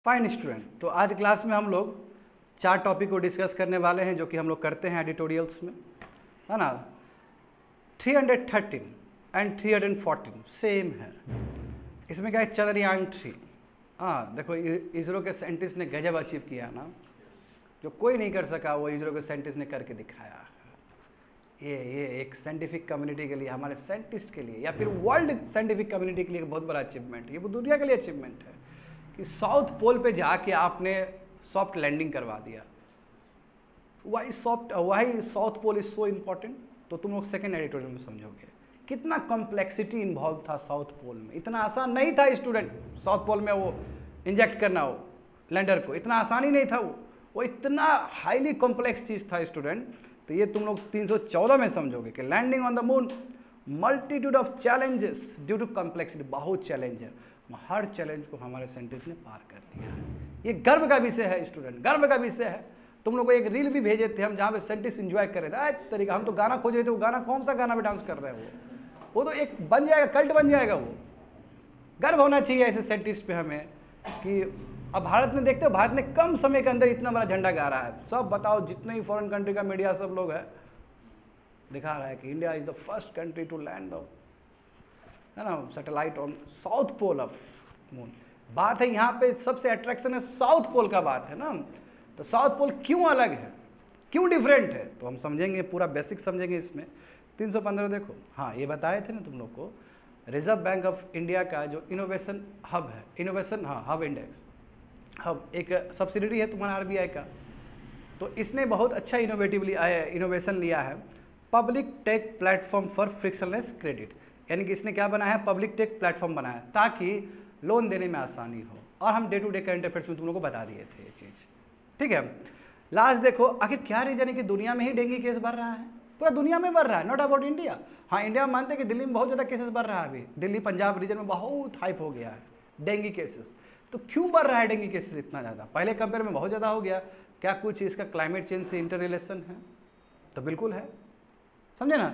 Fine student, तो आज class में हम लोग 4 टॉपिक को डिस्कस करने वाले हैं जो कि हम लोग करते हैं एडिटोरियल्स में, है ना। 313 एंड 314 सेम है। इसमें क्या है, चंद्रयान 3। हाँ देखो, इसरो के साइंटिस्ट ने गजब अचीव किया ना, जो कोई नहीं कर सका वो इसरो के साइंटिस्ट ने करके दिखाया। ये एक साइंटिफिक कम्युनिटी के लिए, हमारे साइंटिस्ट के लिए या फिर वर्ल्ड साइंटिफिक कम्युनिटी के लिए बहुत बड़ा अचीवमेंट है। ये वो दुनिया के लिए अचीवमेंट है कि साउथ पोल पे जाके आपने सॉफ्ट लैंडिंग करवा दिया। Why south pole is so important, तो तुम लोग सेकेंड एडिटोरियल में समझोगे कितना कॉम्प्लेक्सिटी इन्वॉल्व था साउथ पोल में। इतना आसान नहीं था स्टूडेंट साउथ पोल में वो इंजेक्ट करना, वो लैंडर को इतना आसान ही नहीं था। वो इतना हाईली कॉम्प्लेक्स चीज़ था स्टूडेंट। तो ये तुम लोग 314 में समझोगे कि landing on the moon multitude of challenges due to complexity. बहुत चैलेंज है, हर चैलेंज को हमारे साइंटिस्ट ने पार कर दिया है। ये गर्व का विषय है स्टूडेंट, गर्व का विषय है। तुम लोग को एक रील भी भेजे थे हम, जहाँ पे साइंटिस्ट एंजॉय कर रहे थे तरीका। हम तो गाना खोज रहे थे, वो गाना कौन सा गाना पे डांस कर रहे हैं वो तो एक बन जाएगा, कल्ट बन जाएगा। वो गर्व होना चाहिए ऐसे साइंटिस्ट पे हमें कि अब भारत में देखते हो, भारत ने कम समय के अंदर इतना बड़ा झंडा गा रहा है। सब बताओ, जितने ही फॉरेन कंट्री का मीडिया सब लोग है दिखा रहा है कि India is the first country to land the, है ना, satellite on south pole of moon. बात है यहाँ पे सबसे अट्रैक्शन है साउथ पोल का बात है ना। तो साउथ पोल क्यों अलग है, क्यों डिफरेंट है, तो हम समझेंगे, पूरा बेसिक समझेंगे इसमें। 315 देखो, हाँ ये बताए थे ना तुम लोग को, रिजर्व बैंक ऑफ इंडिया का जो इनोवेशन हब है, इनोवेशन हब इंडेक्स, हब एक सब्सिडरी है तुम्हारा आरबीआई का। तो इसने बहुत अच्छा इनोवेशन लिया है, public take platform for frictionless credit. यानी कि इसने क्या बनाया है, पब्लिक टेक प्लेटफॉर्म बनाया ताकि लोन देने में आसानी हो। और हम day to day current affairs में तुम लोगों को बता दिए थे ये चीज़, ठीक है। लास्ट देखो, आखिर क्या रीजन है कि दुनिया में ही डेंगू केस बढ़ रहा है, पूरा दुनिया में बढ़ रहा है, नॉट अबाउट इंडिया। हाँ इंडिया में मानते हैं कि दिल्ली में बहुत ज़्यादा केसेस बढ़ रहा है, अभी दिल्ली पंजाब रीजन में बहुत हाइप हो गया है डेंगू केसेस। तो क्यों बढ़ रहा है डेंगू केसेस इतना ज़्यादा, पहले कंपेयर में बहुत ज़्यादा हो गया। क्या कुछ इसका क्लाइमेट चेंज से इंटर रिलेशन है? तो बिल्कुल है, समझे ना,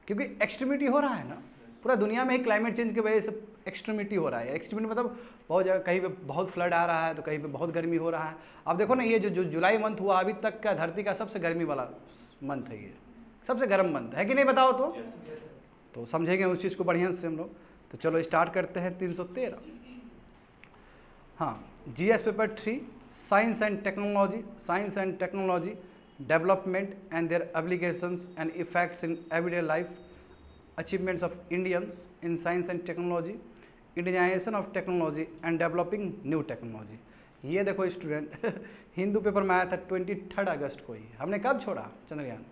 क्योंकि एक्सट्रीमिटी हो रहा है ना, पूरा दुनिया में ही क्लाइमेट चेंज की वजह से एक्सट्रीमिटी हो रहा है। एक्सट्रीमिटी मतलब बहुत जगह, कहीं पे बहुत फ्लड आ रहा है तो कहीं पे बहुत गर्मी हो रहा है। अब देखो ना, ये जो जुलाई मंथ हुआ अभी तक का धरती का सबसे गर्मी वाला मंथ है, ये सबसे गर्म मंथ है कि नहीं, बताओ तो समझेंगे उस चीज़ को बढ़िया से हम लोग। तो चलो स्टार्ट करते हैं 313। हाँ, GS paper 3, science and technology development and their applications and effects in everyday life, achievements of Indians in science and technology, indigenization of technology and developing new technology। ये देखो स्टूडेंट हिंदू पेपर में आया था 23 अगस्त को ही। हमने कब छोड़ा चंद्रयान,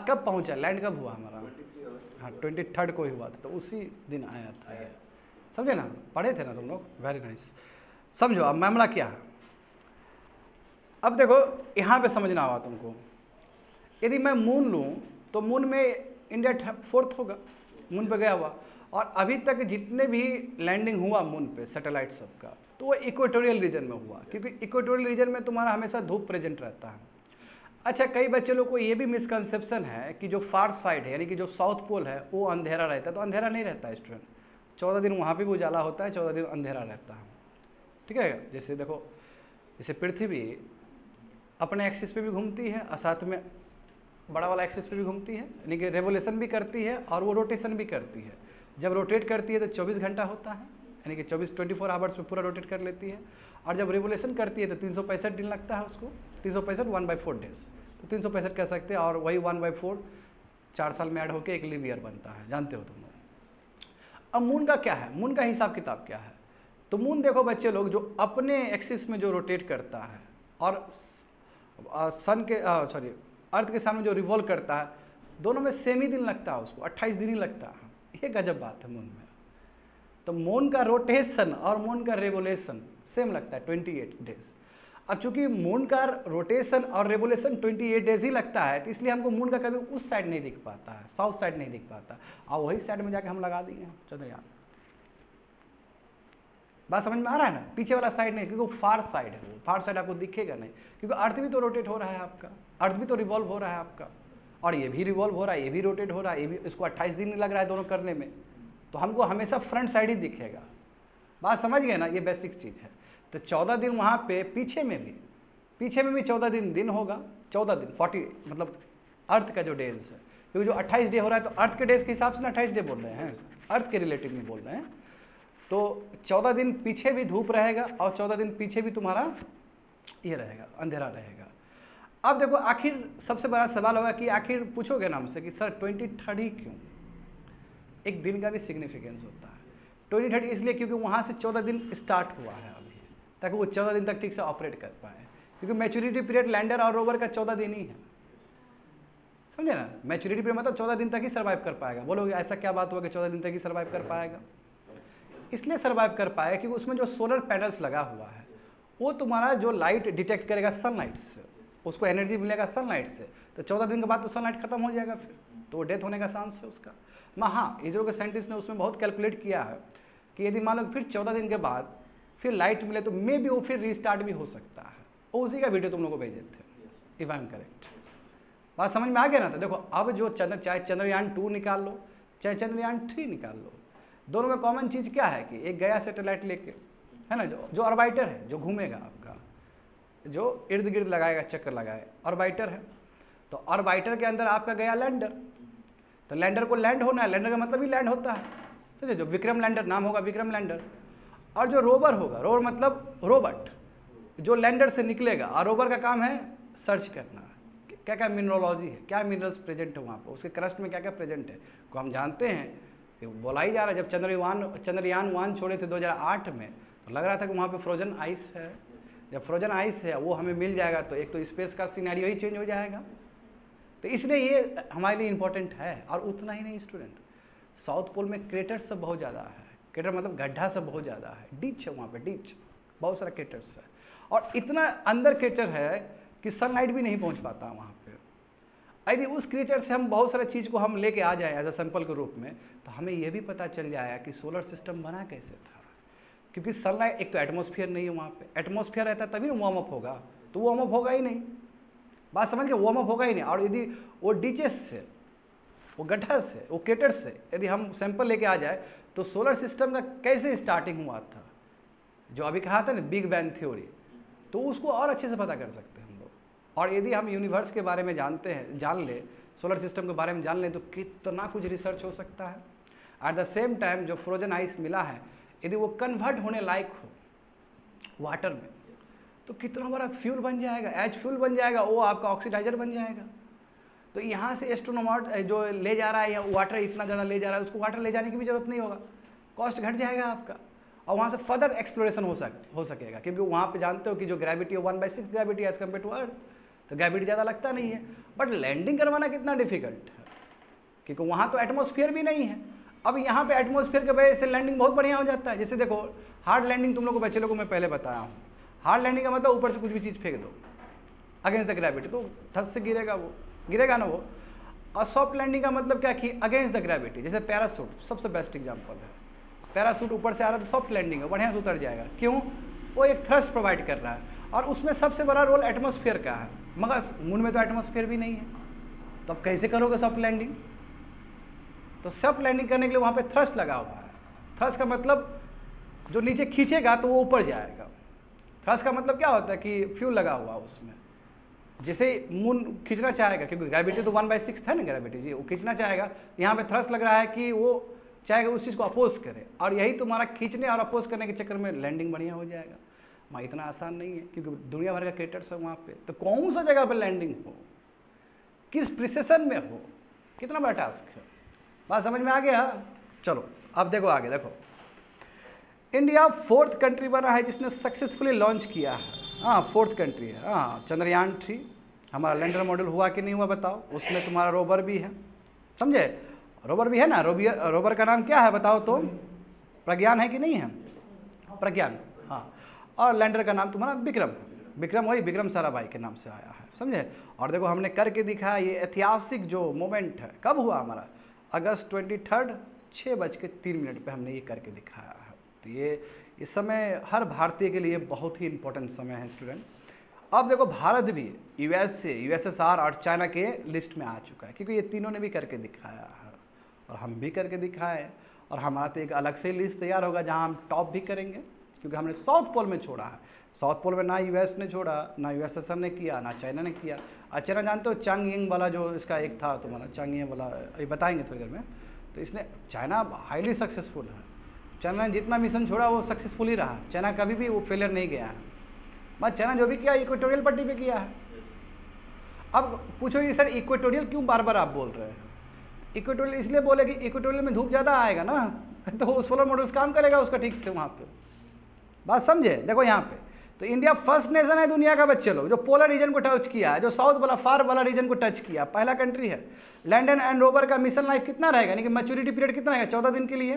कब पहुंचा, लैंड कब हुआ हमारा? हाँ 23 को ही हुआ था, तो उसी दिन आया था ये, समझे ना, पढ़े थे ना तुम लोग, वेरी नाइस। समझो अब मामला क्या है। अब देखो यहाँ पे समझना होगा तुमको, यदि मैं मून लूँ तो मून में इंडिया 4th होगा, मून पे गया हुआ। और अभी तक जितने भी लैंडिंग हुआ मून पे सैटेलाइट सब का, तो वो इक्वेटोरियल रीजन में हुआ, क्योंकि इक्वेटोरियल रीजन में तुम्हारा हमेशा धूप प्रेजेंट रहता है। अच्छा, कई बच्चे लोग को ये भी मिसकंसेप्शन है कि जो फार साइड है, यानी कि जो साउथ पोल है, वो अंधेरा रहता है। तो अंधेरा नहीं रहता है स्टूडेंट, 14 दिन वहाँ पर भी उजाला होता है, 14 दिन अंधेरा रहता है, ठीक है। जैसे देखो, जैसे पृथ्वी अपने एक्सिस पे भी घूमती है और साथ में बड़ा वाला एक्सिस पे भी घूमती है, यानी कि रेवोल्यूशन भी करती है और वो रोटेशन भी करती है। जब रोटेट करती है तो 24 घंटा होता है, यानी कि 24 आवर्स में पूरा रोटेट कर लेती है। और जब रेवोल्यूशन करती है तो 365 दिन लगता है उसको, 365 1/4 डेज, तो 365 कह सकते हैं। और वही 1/4 4 साल में ऐड होकर एक लीव ईयर बनता है, जानते हो तुम लोग। अब मून का क्या है, मून का हिसाब किताब क्या है? तो मून देखो बच्चे लोग, जो अपने एक्सिस में जो रोटेट करता है और सन के अर्थ के सामने जो रिवॉल्व करता है, दोनों में सेम ही दिन लगता है उसको, 28 दिन ही लगता है। ये गजब बात है मून में। तो मून का रोटेशन और मून का रेवोल्यूशन सेम लगता है 28 डेज। अब चूंकि मून का रोटेशन और रेवोल्यूशन 28 डेज ही लगता है, तो इसलिए हमको मून का कभी उस साइड नहीं दिख पाता है, साउथ साइड नहीं दिख पाता, और वही साइड में जाके हम लगा दिए चंद्रयान। बात समझ में आ रहा है ना, पीछे वाला साइड नहीं, क्योंकि वो फार साइड है, वो फार साइड आपको दिखेगा नहीं, क्योंकि अर्थ भी तो रोटेट हो रहा है आपका, अर्थ भी तो रिवॉल्व हो रहा है आपका, और ये भी रिवॉल्व हो रहा है, ये भी रोटेट हो रहा है, ये भी, इसको 28 दिन लग रहा है दोनों करने में। तो हमको हमेशा फ्रंट साइड ही दिखेगा, बात समझ गए ना, ये बेसिक चीज़ है। तो 14 दिन वहाँ पे पीछे में भी 14 दिन होगा, 14 दिन 40 मतलब अर्थ का जो डेज है, क्योंकि जो 28 डे हो रहा है तो अर्थ के डेज के हिसाब से ना 28 डे बोल रहे हैं, अर्थ के रिलेटिव नहीं बोल रहे हैं। तो 14 दिन पीछे भी धूप रहेगा और 14 दिन पीछे भी तुम्हारा ये रहेगा, अंधेरा रहेगा। अब देखो आखिर सबसे बड़ा सवाल होगा कि आखिर पूछोगे ना हमसे कि सर 23rd ही क्यों? एक दिन का भी सिग्निफिकेंस होता है। 23rd इसलिए क्योंकि वहाँ से 14 दिन स्टार्ट हुआ है अभी, ताकि वो 14 दिन तक ठीक से ऑपरेट कर पाए, क्योंकि मैच्योरिटी पीरियड लैंडर और रोवर का 14 दिन ही है, समझे ना। मैच्योरिटी पीरियड मतलब 14 दिन तक ही सर्वाइव कर पाएगा। बोलोगे ऐसा क्या बात हुआ कि 14 दिन तक ही सर्वाइव कर पाएगा? इसलिए सर्वाइव कर पाएगा क्योंकि उसमें जो सोलर पैनल्स लगा हुआ है वो तुम्हारा जो लाइट डिटेक्ट करेगा सनलाइट से, उसको एनर्जी मिलेगा सनलाइट से। तो 14 दिन के बाद तो सनलाइट खत्म हो जाएगा, फिर तो डेथ होने का चांस है उसका। हाँ, इसरो के साइंटिस्ट ने उसमें बहुत कैलकुलेट किया है कि यदि मान लो फिर 14 दिन के बाद फिर लाइट मिले तो मे बी वो फिर रीस्टार्ट भी हो सकता है। वो उसी का वीडियो तुम लोग को भेजे थे, इफ आई एम करेक्ट। बात समझ में आ गया ना। तो देखो अब जो चाहे चंद्रयान 2 निकाल लो चाहे चंद्रयान 3 निकाल लो, दोनों में कॉमन चीज़ क्या है कि एक गया सैटेलाइट लेके, है ना, जो ऑर्बिटर है, जो घूमेगा आपका, जो इर्द गिर्द लगाएगा, चक्कर लगाए, ऑर्बिटर है। तो ऑर्बिटर के अंदर आपका गया लैंडर, तो लैंडर को लैंड होना है, लैंडर का मतलब ही लैंड होता है, समझे। जो विक्रम लैंडर नाम होगा, विक्रम लैंडर। और जो रोवर होगा, रोवर मतलब रोबोट, जो लैंडर से निकलेगा, और रोवर का काम है सर्च करना क्या क्या मिनरोलॉजी है, क्या मिनरल्स प्रेजेंट है वहाँ पर, उसके क्रस्ट में क्या क्या प्रेजेंट है, को हम जानते हैं कि बोला ही जा रहा है। जब चंद्रयान 1 छोड़े थे 2008 में, तो लग रहा था कि वहाँ पे फ्रोजन आइस है। जब फ्रोजन आइस है वो हमें मिल जाएगा तो एक तो स्पेस का सिनेरियो ही चेंज हो जाएगा। तो इसलिए ये हमारे लिए इंपॉर्टेंट है। और उतना ही नहीं स्टूडेंट, साउथ पोल में क्रेटर सब बहुत ज़्यादा है। क्रेटर मतलब गड्ढा सब बहुत ज़्यादा है, डीच है वहाँ पे, डीच, बहुत सारा क्रेटर्स है। और इतना अंदर क्रेटर है कि सनलाइट भी नहीं पहुँच पाता वहाँ पे। यदि उस क्रेटर से हम बहुत सारा चीज़ को हम लेके आ जाए एज अ सैंपल के रूप में, तो हमें यह भी पता चल जाएगा कि सोलर सिस्टम बना कैसे था। क्योंकि सनलाइट, एक तो एटमॉस्फेयर नहीं है वहाँ पे, एटमॉस्फेयर रहता तभी ना वार्म अप होगा, तो वार्म अप होगा ही नहीं। बात समझ के, वार्म अप होगा ही नहीं। और यदि वो डीचेस से, वो गड्ढा से, वो क्रेटर से यदि हम सैंपल लेके आ जाए, तो सोलर सिस्टम का कैसे स्टार्टिंग हुआ था, जो अभी कहा था ना बिग बैंग थ्योरी, तो उसको और अच्छे से पता कर सकते हैं हम लोग। और यदि हम यूनिवर्स के बारे में जानते हैं, जान ले, सोलर सिस्टम के बारे में जान लें, तो कितना कुछ रिसर्च हो सकता है। एट द सेम टाइम जो फ्रोजन आइस मिला है, यदि वो कन्वर्ट होने लायक हो वाटर में, तो कितना बड़ा फ्यूल बन जाएगा, एज फ्यूल बन जाएगा, वो आपका ऑक्सीडाइजर बन जाएगा। तो यहाँ से एस्ट्रोनॉट जो ले जा रहा है या वाटर इतना ज़्यादा ले जा रहा है, उसको वाटर ले जाने की भी जरूरत नहीं होगा, कॉस्ट घट जाएगा आपका। और वहाँ से फर्दर एक्सप्लोरेशन हो सकेगा, क्योंकि वहाँ पे जानते हो कि जो ग्रेविटी है 1/6 gravity as compare to earth, तो ग्रेविटी ज़्यादा लगता नहीं है। बट लैंडिंग करवाना कितना डिफिकल्ट है, क्योंकि वहाँ तो एटमॉस्फेयर भी नहीं है। अब यहाँ पे एटमॉस्फेयर की वजह से लैंडिंग बहुत बढ़िया हो जाता है। जैसे देखो हार्ड लैंडिंग, तुम लोग को बच्चे लोगों को मैं पहले बताया हूँ, हार्ड लैंडिंग का मतलब ऊपर से कुछ भी चीज़ फेंक दो अगेंस्ट द ग्रेविटी, तो धस से गिरेगा, वो गिरेगा ना वो। और सॉफ्ट लैंडिंग का मतलब क्या कि अगेंस्ट द ग्रेविटी, जैसे पैरासूट सबसे बेस्ट एग्जाम्पल है। पैरासूट ऊपर से आ रहा है तो सॉफ्ट लैंडिंग है, बढ़िया से उतर जाएगा। क्यों? वो एक थ्रस्ट प्रोवाइड कर रहा है, और उसमें सबसे बड़ा रोल एटमॉस्फेयर का है। मगर मून में तो एटमॉस्फेयर भी नहीं है, तो अब कैसे करोगे सॉफ्ट लैंडिंग? तो सॉफ्ट लैंडिंग करने के लिए वहाँ पे थ्रस्ट लगा हुआ है। थ्रस्ट का मतलब जो नीचे खींचेगा तो वो ऊपर जाएगा। थ्रस्ट का मतलब क्या होता है कि फ्यूल लगा हुआ उसमें, जैसे मून खींचना चाहेगा, क्योंकि ग्रेविटी तो 1/6 है ना ग्रेविटी जी, वो खींचना चाहेगा। यहाँ पे थ्रस्ट लग रहा है कि वो चाहेगा उस चीज़ को अपोज करे, और यही तुम्हारा खींचने और अपोज करने के चक्कर में लैंडिंग बढ़िया हो जाएगा। वहाँ इतना आसान नहीं है, क्योंकि दुनिया भर का क्रेटर्स है वहाँ पे। तो कौन सा जगह पर लैंडिंग हो, किस प्रिसिशन में हो, कितना बड़ा टास्क है। बात समझ में आ गया? चलो अब देखो आगे, देखो इंडिया 4th कंट्री बना है जिसने सक्सेसफुली लॉन्च किया है। हाँ 4th कंट्री है। हाँ चंद्रयान 3 हमारा लैंडर मॉडल हुआ कि नहीं हुआ बताओ। उसमें तुम्हारा रोवर भी है, समझे, रोवर भी है ना। रोवर का नाम क्या है बताओ तो? प्रज्ञान है कि नहीं है? प्रज्ञान, हाँ। और लैंडर का नाम तुम्हारा विक्रम। विक्रम वही विक्रम साराभाई के नाम से आया है, समझे। और देखो हमने करके दिखाया, ये ऐतिहासिक जो मोमेंट है कब हुआ हमारा, अगस्त 23 6:03 पे हमने ये करके दिखाया है। तो ये इस समय हर भारतीय के लिए बहुत ही इंपॉर्टेंट समय है स्टूडेंट। अब देखो भारत भी यूएसएसआर और चाइना के लिस्ट में आ चुका है, क्योंकि ये तीनों ने भी करके दिखाया है और हम भी करके दिखाए। और हमारा तो एक अलग से लिस्ट तैयार होगा जहाँ हम टॉप भी करेंगे, क्योंकि हमने साउथ पोल में छोड़ा है। साउथ पोल में ना यूएस ने छोड़ा, ना यूएसएसआर ने किया, ना चाइना ने किया। और चाइना जानते हो चांगयिंग वाला जो इसका एक था तुम्हारा चांगयिंग वाला, ये बताएंगे थोड़ी देर में। तो इसने चाइना हाईली सक्सेसफुल है, चाइना ने जितना मिशन छोड़ा वो सक्सेसफुल ही रहा, चाइना कभी भी वो फेलियर नहीं गया है। बस चाइना जो भी किया इक्वेटोरियल पट्टी पे किया है। अब पूछोगे सर इक्वेटोरियल क्यों बार बार आप बोल रहे हैं? इक्वेटोरियल इसलिए बोले कि इक्वेटोरियल में धूप ज़्यादा आएगा ना, तो वो सोलर मॉडल्स काम करेगा उसका ठीक से वहाँ पे। बात समझे? देखो यहाँ पे तो इंडिया फर्स्ट नेशन है दुनिया का बच्चे लोग जो पोलर रीजन को टच किया है, जो साउथ वाला फार वाला रीजन को टच किया, पहला कंट्री है। लैंडर एंड रोवर का मिशन लाइफ कितना रहेगा, यानी कि मैच्योरिटी पीरियड कितना रहेगा? 14 दिन के लिए।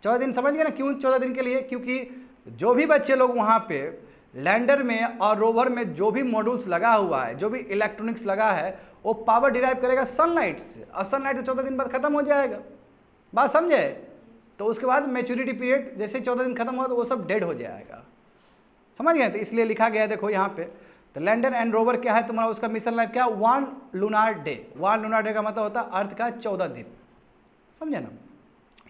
14 दिन समझ गए ना? क्यों 14 दिन के लिए? क्योंकि जो भी बच्चे लोग वहाँ पे लैंडर में और रोवर में जो भी मॉड्यूल्स लगा हुआ है, जो भी इलेक्ट्रॉनिक्स लगा है, वो पावर डिराइव करेगा सनलाइट से, और सनलाइट तो 14 दिन बाद खत्म हो जाएगा। बात समझे? तो उसके बाद मैच्योरिटी पीरियड जैसे 14 दिन खत्म हुआ तो वो सब डेड हो जाएगा। समझ गए? तो इसलिए लिखा गया है, देखो यहाँ पे तो लैंडर एंड रोवर क्या है तुम्हारा, उसका मिशन लाइफ क्या? 1 लूनार डे। 1 लूनार डे का मतलब होता है अर्थ का 14 दिन। समझे ना?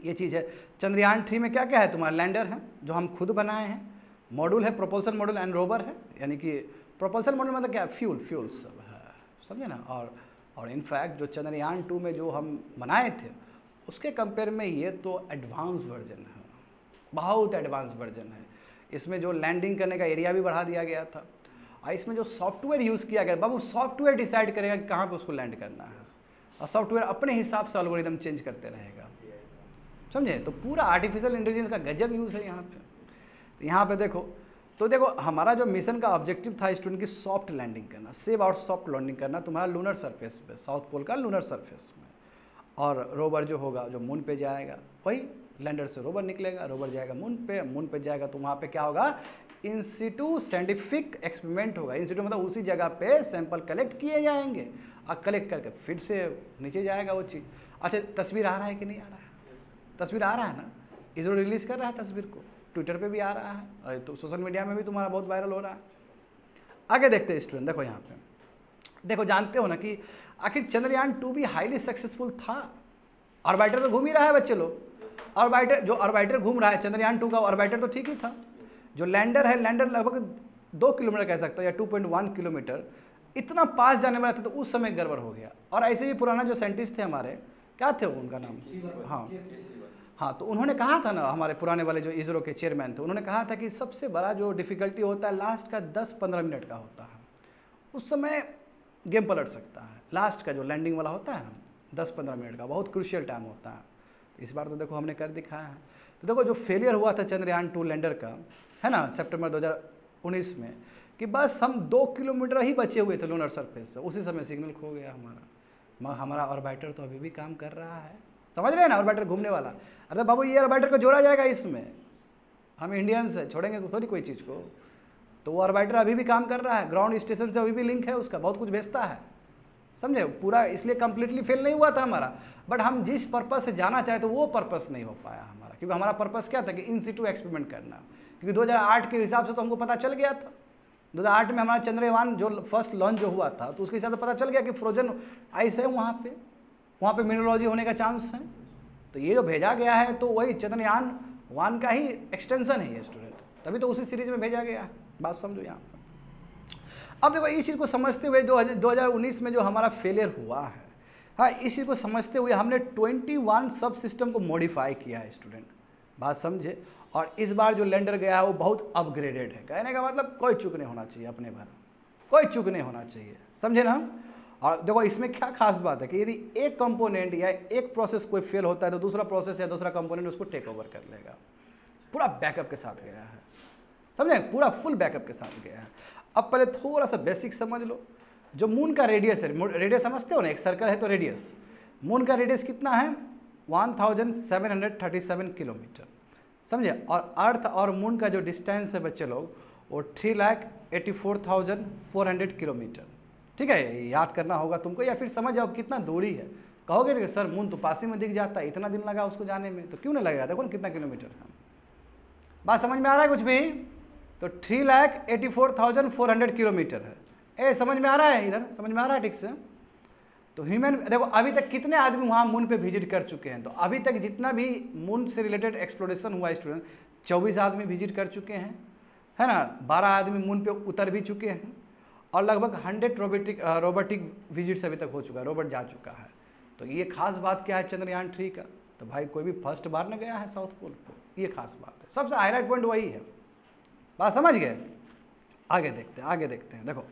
ये चीज़ है। चंद्रयान 3 में क्या क्या है तुम्हारा? लैंडर है जो हम खुद बनाए हैं, मॉड्यूल है प्रोपल्सन मॉड्यूल, एंड रोवर है, यानी कि प्रोपल्सन मॉड्यूल मतलब क्या? फ्यूल सब है। समझे ना? और इनफैक्ट जो चंद्रयान 2 में जो हम बनाए थे उसके कंपेयर में ये तो एडवांस वर्जन है, बहुत एडवांस वर्जन है। इसमें जो लैंडिंग करने का एरिया भी बढ़ा दिया गया था, और इसमें जो सॉफ्टवेयर यूज़ किया गया, बाबू सॉफ्टवेयर डिसाइड करेगा कि कहाँ पे उसको लैंड करना है, और सॉफ्टवेयर अपने हिसाब से एल्गोरिदम चेंज करते रहेगा। समझे? तो पूरा आर्टिफिशियल इंटेलिजेंस का गजब यूज़ है यहाँ पे। तो यहाँ पे देखो, तो देखो हमारा जो मिशन का ऑब्जेक्टिव था स्टूडेंट की सॉफ्ट लैंडिंग करना, सेफ और सॉफ्ट लैंडिंग करना तुम्हारा लूनर सरफेस पे, साउथ पोल का लूनर सरफेस में। और रोवर जो होगा जो मून पे जाएगा, वही लैंडर से रोवर निकलेगा, रोवर जाएगा मून पे जाएगा, तो वहाँ पे क्या होगा? इन सिटू साइंटिफिक एक्सपेरिमेंट होगा। इन सिटू मतलब उसी जगह पे सैंपल कलेक्ट किए जाएंगे, और कलेक्ट करके फिर से नीचे जाएगा वो चीज़। अच्छा, तस्वीर आ रहा है कि नहीं आ रहा है? तस्वीर आ रहा है ना? इसरो रिलीज़ कर रहा है तस्वीर को, ट्विटर पे भी आ रहा है, और तो सोशल मीडिया में भी तुम्हारा बहुत वायरल हो रहा है। आगे देखते हैं स्टूडेंट, देखो यहाँ पे देखो, जानते हो ना कि आखिर चंद्रयान 2 भी हाईली सक्सेसफुल था। ऑर्बिटर तो घूम ही रहा है बच्चे लोग। ऑर्बिटर जो ऑर्बिटर घूम रहा है चंद्रयान 2 का ऑर्बिटर तो ठीक ही था। जो लैंडर है, लैंडर लगभग 2 किलोमीटर कह सकता है, या 2.1 किलोमीटर इतना पास जाने वाला था, तो उस समय गड़बड़ हो गया। और ऐसे भी पुराना जो साइंटिस्ट थे हमारे, क्या थे उनका नाम? हाँ, तो उन्होंने कहा था ना, हमारे पुराने वाले जो इसरो के चेयरमैन थे, उन्होंने कहा था कि सबसे बड़ा जो डिफिकल्टी होता है लास्ट का 10-15 मिनट का होता है, उस समय गेम पलट सकता है। लास्ट का जो लैंडिंग वाला होता है ना, 10-15 मिनट का बहुत क्रूशियल टाइम होता है। इस बार तो देखो हमने कर दिखाया है। तो देखो जो फेलियर हुआ था चंद्रयान 2 लैंडर का, है ना, सितंबर 2019 में, कि बस हम 2 किलोमीटर ही बचे हुए थे लूनर सरफेस से, उसी समय सिग्नल खो गया हमारा ऑर्बिटर तो अभी भी काम कर रहा है। समझ रहे हैं ना? ऑर्बिटर घूमने वाला। अरे बाबू ये ऑर्बिटर को जोड़ा जाएगा इसमें, हम इंडियंस है, छोड़ेंगे थोड़ी कोई चीज़ को। तो वो ऑर्बिटर अभी भी काम कर रहा है, ग्राउंड स्टेशन से अभी भी लिंक है उसका, बहुत कुछ भेजता है। समझे? पूरा इसलिए कंप्लीटली फेल नहीं हुआ था हमारा, बट हम जिस पर्पस से जाना चाहे तो वो पर्पस नहीं हो पाया हमारा, क्योंकि हमारा पर्पस क्या था कि इन सिटू एक्सपेरिमेंट करना। क्योंकि 2008 के हिसाब से तो हमको पता चल गया था, 2008 में हमारा चंद्रयान जो फर्स्ट लॉन्च जो हुआ था, तो उसके हिसाब से पता चल गया कि फ्रोजन आइस है वहाँ पे मिनरोलॉजी होने का चांस है। तो ये जो भेजा गया है तो वही चंद्रयान 1 का ही एक्सटेंशन है ये स्टूडेंट, तभी तो उसी सीरीज में भेजा गया है। बात समझो यहाँ पर। अब देखो इस चीज़ को समझते हुए 2019 में जो हमारा फेलियर हुआ है, हाँ, इस चीज़ को समझते हुए हमने 21 सब सिस्टम को मॉडिफाई किया है स्टूडेंट। बात समझे? और इस बार जो लैंडर गया है वो बहुत अपग्रेडेड है। कहने का मतलब कोई चूक नहीं होना चाहिए, अपने भर कोई चूक नहीं होना चाहिए। समझे ना? और देखो इसमें क्या खास बात है कि यदि एक कंपोनेंट या एक प्रोसेस कोई फेल होता है तो दूसरा प्रोसेस या दूसरा कंपोनेंट उसको टेक ओवर कर लेगा। पूरा बैकअप के साथ गया है, समझे? पूरा फुल बैकअप के साथ गया है। अब पहले थोड़ा सा बेसिक समझ लो। जो मून का रेडियस है, रेडियस समझते हो ना, एक सर्कल है तो रेडियस, मून का रेडियस कितना है? 1737 किलोमीटर। समझे? और अर्थ और मून का जो डिस्टेंस है बच्चे लोग, वो 3,84,400 किलोमीटर। ठीक है, याद करना होगा तुमको, या फिर समझ जाओ कितना दूरी है। कहोगे ना सर मून तो पास ही में दिख जाता है, इतना दिन लगा उसको जाने में, तो क्यों नहीं लगेगा? देखो ना कितना किलोमीटर है। बात समझ में आ रहा है कुछ भी? तो 3,84,400 किलोमीटर है। समझ में आ रहा है? इधर समझ में आ रहा है ठीक से? तो ह्यूमन, देखो अभी तक कितने आदमी वहाँ मून पे विजिट कर चुके हैं, तो अभी तक जितना भी मून से रिलेटेड एक्सप्लोरेशन हुआ स्टूडेंट, 24 आदमी विजिट कर चुके हैं, है ना, 12 आदमी मून पे उतर भी चुके हैं, और लगभग 100 रोबोटिक विजिट्स अभी तक हो चुका है, रोबोट जा चुका है। तो ये खास बात क्या है चंद्रयान 3 का, तो भाई कोई भी फर्स्ट बार न गया है साउथ पोल को, ये खास बात है, सबसे हाईलाइट पॉइंट वही है। बात समझ गए? आगे देखते हैं। देखो,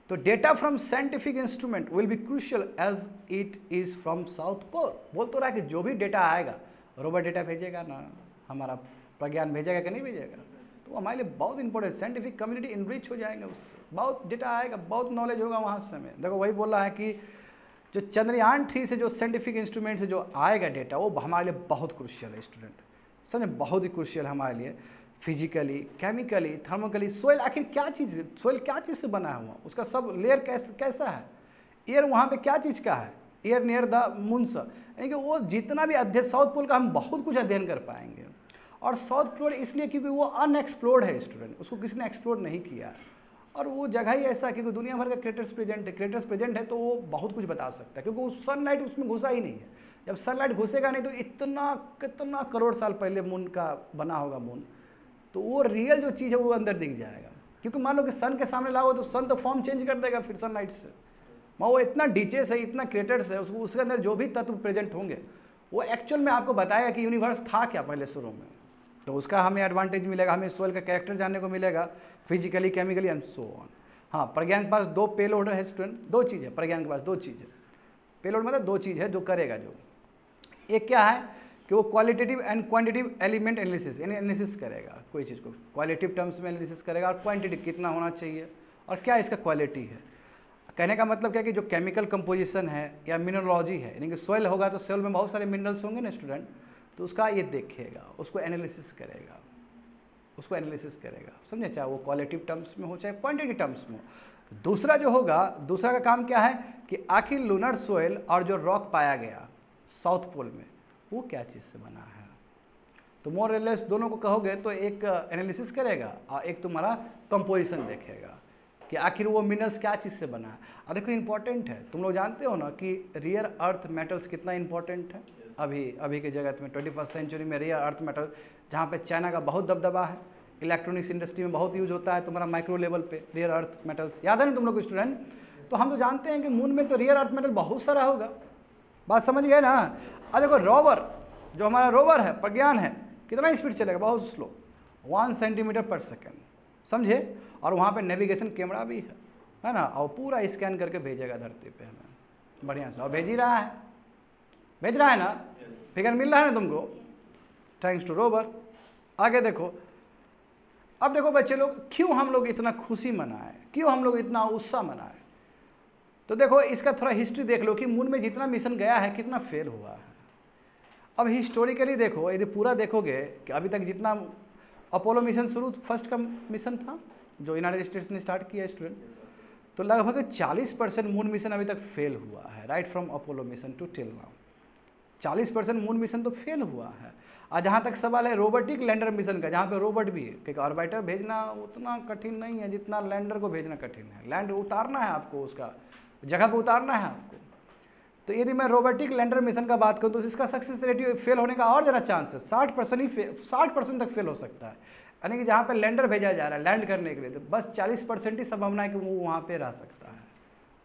तो data from scientific instrument will be crucial as it is from south pole. बोल तो रहा है कि जो भी डेटा आएगा, रोबोट डेटा भेजेगा ना, हमारा प्रज्ञान भेजेगा कि नहीं भेजेगा, तो हमारे लिए बहुत इंपॉर्टेंट, साइंटिफिक कम्युनिटी इनरिच हो जाएंगे उससे, बहुत डेटा आएगा, बहुत नॉलेज होगा वहाँ से हमें। देखो वही बोल रहा है कि जो चंद्रयान 3 से जो साइंटिफिक इंस्ट्रूमेंट से जो आएगा डेटा, वो हमारे लिए बहुत क्रूशियल है स्टूडेंट, समझे, बहुत ही क्रूशियल है हमारे लिए, फिजिकली, केमिकली, थर्मोकली। सोइल आखिर क्या चीज़ है, सोइल क्या चीज़ से बना हुआ, उसका सब लेयर कैसा है, एयर वहाँ पे क्या चीज़ का है, एयर नियर द मून सा, यानी कि वो जितना भी अध्ययन साउथ पोल का हम बहुत कुछ अध्ययन कर पाएंगे। और साउथ पोल इसलिए क्योंकि वो अनएक्सप्लोर्ड है स्टूडेंट, उसको किसी ने एक्सप्लोर नहीं किया है, और वो जगह ही ऐसा है क्योंकि दुनिया भर का क्रेटर्स प्रेजेंट है, तो वो बहुत कुछ बता सकता है, क्योंकि वो सनलाइट उसमें घुसा ही नहीं है। जब सनलाइट घुसेगा नहीं तो कितना करोड़ साल पहले मून का बना होगा मून, तो वो रियल जो चीज़ है वो अंदर दिख जाएगा। क्योंकि मान लो कि सन के सामने लाओ तो सन तो फॉर्म चेंज कर देगा फिर सनलाइट से, वो इतना डीचेस है, इतना क्रेटर्स है, उसके अंदर जो भी तत्व प्रेजेंट होंगे वो एक्चुअल में आपको बताएगा कि यूनिवर्स था क्या पहले शुरू में। तो उसका हमें एडवांटेज मिलेगा, हमें सोइल का कैरेक्टर जानने को मिलेगा, physically, chemically and so on. हाँ, प्रज्ञान के पास 2 पेलोड है स्टूडेंट, 2 चीज़ है प्रज्ञान के पास, 2 चीज़ है। पेलोड मतलब 2 चीज़ है जो करेगा, जो एक क्या है कि वो qualitative and quantitative element analysis, यानी एनालिसिस करेगा कोई चीज़ को, क्वालिटेटिव टर्म्स में एनालिसिस करेगा, और क्वांटिटी कितना होना चाहिए और क्या इसका क्वालिटी है। कहने का मतलब क्या कि जो केमिकल कंपोजिशन है या मिनरलॉजी है, यानी कि सोइल होगा तो सोइल में बहुत सारे मिनरल्स होंगे ना स्टूडेंट, तो उसका ये देखेगा, उसको एनालिसिस करेगा, समझे, चाहे वो क्वालिटिव टर्म्स में हो चाहे क्वांटिटी टर्म्स में हो। दूसरा जो होगा, दूसरा का काम क्या है कि आखिर लूनर सोइल और जो रॉक पाया गया साउथ पोल में वो क्या चीज़ से बना है। तो मोर और लेस दोनों को कहोगे तो एक एनालिसिस करेगा और एक तुम्हारा कंपोजिशन देखेगा कि आखिर वो मिनरल्स क्या चीज़ से बना है। और देखो इंपॉर्टेंट है, तुम लोग जानते हो ना कि रियर अर्थ मेटल्स कितना इंपॉर्टेंट है अभी के जगत में, 21st सेंचुरी में रियर अर्थ मेटल, जहाँ पे चाइना का बहुत दबदबा है, इलेक्ट्रॉनिक्स इंडस्ट्री में बहुत यूज होता है तुम्हारा माइक्रो लेवल पे रियर अर्थ मेटल्स, याद है ना तुम लोग स्टूडेंट। तो हम तो जानते हैं कि मून में तो रियर अर्थ मेटल बहुत सारा होगा, बात समझ गए ना। अब देखो रोवर, जो हमारा रोवर है प्रज्ञान है, कितना स्पीड चलेगा, बहुत स्लो, 1 सेंटीमीटर पर सेकेंड, समझे। और वहाँ पे नेविगेशन कैमरा भी है ना, और पूरा स्कैन करके भेजेगा धरती पे हमें बढ़िया से, और भेज रहा है ना, फिगर मिल रहा है ना तुमको, थैंक्स टू रोवर। आगे देखो, अब देखो बच्चे लोग, क्यों हम लोग इतना खुशी मनाएं, क्यों हम लोग इतना उत्साह मनाएं। तो देखो इसका थोड़ा हिस्ट्री देख लो कि मून में जितना मिशन गया है कितना फेल हुआ है। अब हिस्टोरिकली देखो, यदि पूरा देखोगे कि अभी तक जितना अपोलो मिशन शुरू फर्स्ट का मिशन था जो यूनाइटेड स्टेट्स ने स्टार्ट किया स्टूडेंट, तो लगभग 40% मून मिशन अभी तक फेल हुआ है, right from Apollo mission to till now 40% moon mission तो फेल हुआ है। और जहाँ तक सवाल है रोबोटिक लैंडर मिशन का, जहाँ पे रोबोट भी है, क्योंकि ऑर्बिटर भेजना उतना कठिन नहीं है जितना लैंडर को भेजना कठिन है। लैंड उतारना है आपको, उसका जगह पे उतारना है आपको। तो यदि मैं रोबोटिक लैंडर मिशन का बात करूँ तो इसका सक्सेस रेट फेल होने का और ज़्यादा चांस है, 60% तक फेल हो सकता है। यानी कि जहाँ पे लैंडर भेजा जा रहा है लैंड करने के लिए, तो बस 40% ही संभावना है कि वो वहाँ पे रह सकता है,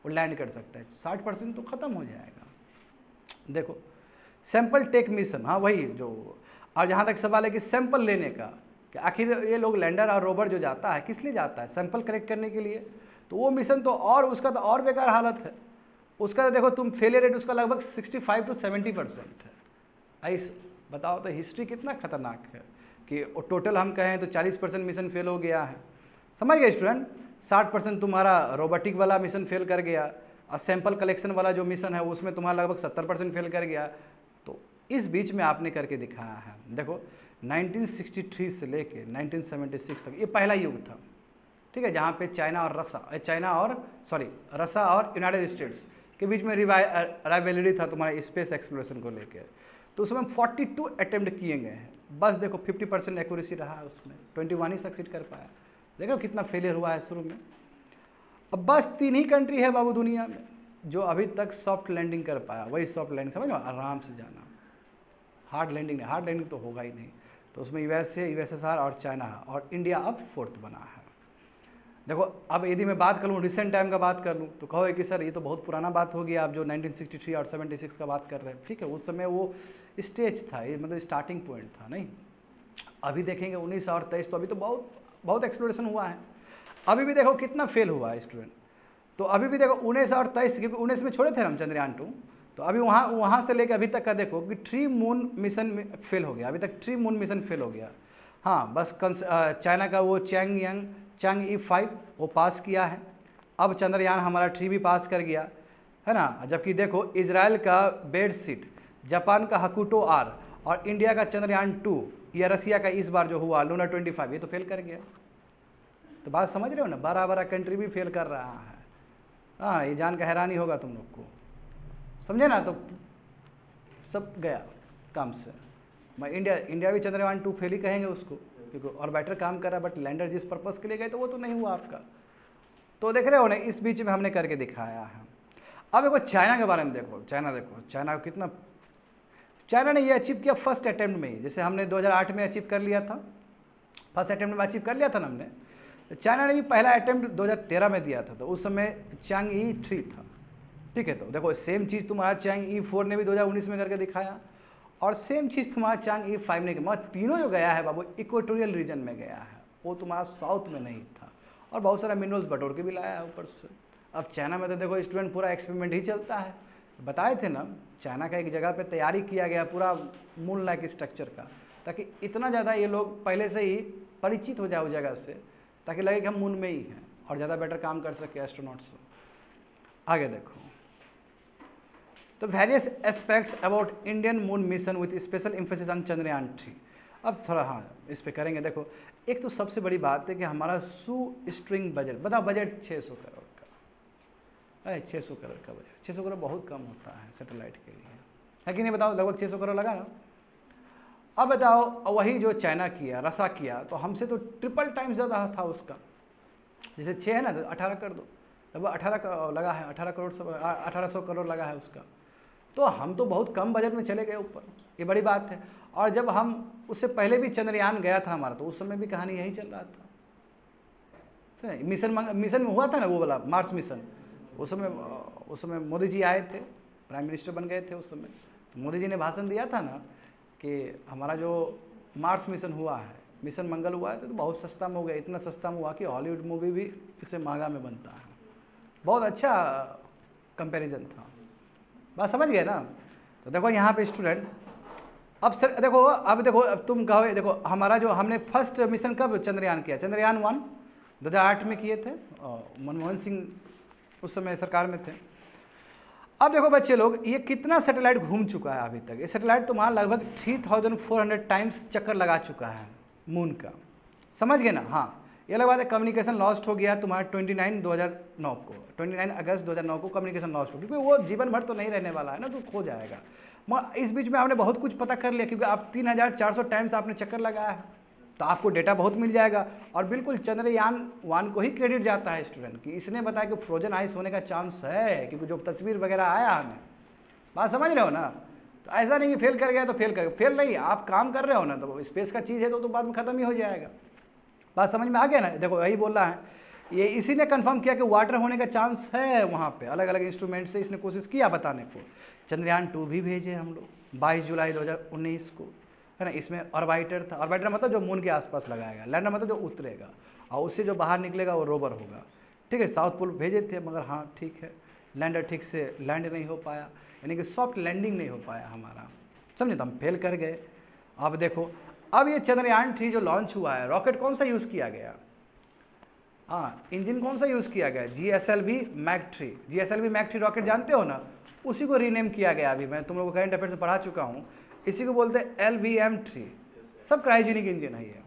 वो लैंड कर सकता है, 60% तो ख़त्म हो जाएगा। देखो सैंपल टेक मिशन, हाँ वही जो, और जहाँ तक सवाल है कि सैंपल लेने का, कि आखिर ये लोग लैंडर और रोवर जो जाता है किस लिए जाता है, सैंपल कलेक्ट करने के लिए। तो वो मिशन तो और उसका तो और बेकार हालत है, उसका देखो तुम फेलियर रेट उसका लगभग 65 to 70% है। ऐस बताओ तो हिस्ट्री कितना खतरनाक है कि टोटल हम कहें तो 40% मिशन फेल हो गया है, समझ गए स्टूडेंट। 60% तुम्हारा रोबोटिक वाला मिशन फेल कर गया, और सैंपल कलेक्शन वाला जो मिशन है उसमें तुम्हारा लगभग 70% फेल कर गया। तो इस बीच में आपने करके दिखाया है। देखो 1963 से लेके 1976 तक ये पहला युग था, ठीक है, जहाँ पे रसा और यूनाइटेड स्टेट्स के बीच में राइवलरी था तुम्हारे स्पेस एक्सप्लोरेशन को लेकर। तो उसमें 42 अटेम्प्ट किए गए हैं, बस देखो 50% एक्यूरेसी रहा है उसमें, 21 ही सक्सीड कर पाया। देखो कितना फेलियर हुआ है शुरू में। अब बस 3 ही कंट्री है बाबू दुनिया में, जो अभी तक सॉफ्ट लैंडिंग कर पाया वही सॉफ्ट लैंडिंग, समझ लो, आराम से जाना। हार्ड लैंडिंग नहीं, हार्ड लैंडिंग तो होगा ही नहीं। तो उसमें यूएसएसआर और चाइना और इंडिया अब 4th बना है। देखो अब यदि मैं बात करूँ रिसेंट टाइम का बात कर लूँ तो कहोगे कि सर ये तो बहुत पुराना बात हो गया, आप जो 1963 और 76 का बात कर रहे हैं, ठीक है, उस समय वो स्टेज था, ये मतलब स्टार्टिंग पॉइंट था। नहीं, अभी देखेंगे 19 और 23 तो अभी तो बहुत बहुत एक्सप्लोरेशन हुआ है। अभी भी देखो कितना फेल हुआ है स्टूडेंट। तो अभी भी देखो 19 और 23, क्योंकि 19 में छोड़े थे हम चंद्रयान 2, तो अभी वहाँ से लेकर अभी तक का देखो कि 3 मून मिशन फेल हो गया, अभी तक 3 मून मिशन फेल हो गया। हाँ, बस चाइना का वो चैंग-ई 5 वो पास किया है। अब चंद्रयान हमारा 3 भी पास कर गया है ना। जबकि देखो इजराइल का बेडशीट, जापान का हकुटो आर और इंडिया का चंद्रयान 2 या रसिया का इस बार जो हुआ लूनर 25 ये तो फेल कर गया। तो बात समझ रहे हो ना, बड़ा कंट्री भी फेल कर रहा है। हाँ, ये जान का हैरानी होगा तुम लोग को, समझे ना। तो सब गया काम से। मैं इंडिया भी चंद्रयान 2 फेल ही कहेंगे उसको, क्योंकि ऑर्बिटर काम कर रहा है, बट लैंडर जिस पर्पस के लिए गए तो वो तो नहीं हुआ आपका। तो देख रहे हो ना, इस बीच में हमने करके दिखाया है। अब देखो चाइना के बारे में देखो, चाइना को कितना चाइना ने ये अचीव किया फर्स्ट अटेम्प्ट में ही। जैसे हमने 2008 में अचीव कर लिया था, फर्स्ट अटेम्प्ट में अचीव कर लिया था ना हमने। तो चाइना ने भी पहला अटेम्प्ट 2013 में दिया था, तो उस समय चैंग-ई 3 था, ठीक है। तो देखो सेम चीज़ तुम्हारा चैंग-ई 4 ने भी 2019 में करके दिखाया, और सेम चीज़ तुम्हारा चैंग-ई 5 ने, मतलब तीनों जो गया है बाबू इक्वेटोरियल रीजन में गया है, वो तुम्हारा साउथ में नहीं था, और बहुत सारा मिनरल्स बटोर के भी लाया है ऊपर से। अब चाइना में तो देखो स्टूडेंट पूरा एक्सपेरिमेंट ही चलता है। बताए थे ना, चाइना का एक जगह पे तैयारी किया गया पूरा मून लाइक स्ट्रक्चर का, ताकि इतना ज़्यादा ये लोग पहले से ही परिचित हो जाए उस जगह से, ताकि लगे कि हम मून में ही हैं और ज़्यादा बेटर काम कर सके एस्ट्रोनॉट्स। आगे देखो, तो various aspects about Indian moon mission with special emphasis on Chandrayaan 3। अब थोड़ा हाँ इस पे करेंगे। देखो एक तो सबसे बड़ी बात है कि हमारा स्ट्रिंग बजट, बताओ बजट 600 करोड़ का, अरे 600 करोड़ का बजट, 600 करोड़ बहुत कम होता है सैटेलाइट के लिए, है कि नहीं? बताओ, लगभग 600 करोड़ लगा ना। अब बताओ वही जो चाइना किया, रसा किया, तो हमसे तो ट्रिपल टाइम ज़्यादा था उसका। जैसे 6 है ना, तो 18 कर दो, लगभग 18 लगा है, 18 करोड़ से 1800 करोड़ लगा है उसका। तो हम तो बहुत कम बजट में चले गए ऊपर, ये बड़ी बात है। और जब हम उससे पहले भी चंद्रयान गया था हमारा, तो उस समय भी कहानी यही चल रहा था। मिशन में हुआ था ना वो वाला मार्स मिशन, उस समय मोदी जी आए थे, प्राइम मिनिस्टर बन गए थे उस समय। तो मोदी जी ने भाषण दिया था ना कि हमारा जो मार्स मिशन हुआ है, मिशन मंगल हुआ है, तो बहुत सस्ता में हो गया, इतना सस्ता में हुआ कि हॉलीवुड मूवी भी इससे महंगा में बनता है। बहुत अच्छा कंपैरिजन था, बात समझ गए ना। तो देखो यहाँ पे स्टूडेंट, अब सर देखो, अब तुम कहो, देखो हमारा जो हमने फर्स्ट मिशन कब चंद्रयान किया, चंद्रयान 1 2008 में किए थे, मनमोहन सिंह उस समय सरकार में थे। अब देखो बच्चे लोग, ये कितना सैटेलाइट घूम चुका है अभी तक। ये सैटेलाइट तुम्हारा लगभग 3400 टाइम्स चक्कर लगा चुका है मून का, समझ गए ना। हाँ, ये अलग बात है, कम्युनिकेशन लॉस्ट हो गया तुम्हारा 29 अगस्त 2009 को कम्युनिकेशन लॉस्ट हो गया, क्योंकि वो जीवन भर तो नहीं रहने वाला है ना, तो खो जाएगा। इस बीच में आपने बहुत कुछ पता कर लिया, क्योंकि आप 3400 टाइम्स आपने चक्कर लगाया है, तो आपको डेटा बहुत मिल जाएगा। और बिल्कुल चंद्रयान 1 को ही क्रेडिट जाता है स्टूडेंट कि इसने बताया कि फ्रोजन आइस होने का चांस है, क्योंकि जो तस्वीर वगैरह आया हमें, बात समझ रहे हो ना। तो ऐसा नहीं कि फेल कर गया तो फेल नहीं, आप काम कर रहे हो ना, तो स्पेस का चीज़ है तो बाद में ख़त्म ही हो जाएगा। बात समझ में आ गया ना। देखो यही बोल रहा है, ये इसी ने कंफर्म किया कि वाटर होने का चांस है वहाँ पे, अलग अलग इंस्ट्रूमेंट से इसने कोशिश किया बताने को। चंद्रयान 2 भी भेजे हम लोग 22 जुलाई 2019 को, है ना। इसमें ऑर्बिटर था, ऑर्बिटर मतलब जो मून के आसपास लगाएगा, लैंडर मतलब जो उतरेगा, और उससे जो बाहर निकलेगा वो रोवर होगा, ठीक है। साउथ पोल भेजे थे, मगर हाँ ठीक है, लैंडर ठीक से लैंड नहीं हो पाया, यानी कि सॉफ्ट लैंडिंग नहीं हो पाया हमारा, समझे, तो हम फेल कर गए। अब देखो, अब ये चंद्रयान 3 जो लॉन्च हुआ है, रॉकेट कौन सा यूज़ किया गया, हाँ इंजन कौन सा यूज़ किया गया, GSLV Mach 3। GSLV Mach 3 rocket जानते हो ना, उसी को रीनेम किया गया। अभी मैं तुम लोगों को करंट अफेयर से पढ़ा चुका हूँ, इसी को बोलते हैं LVM-3, सब क्रायोजेनिक इंजन है ये।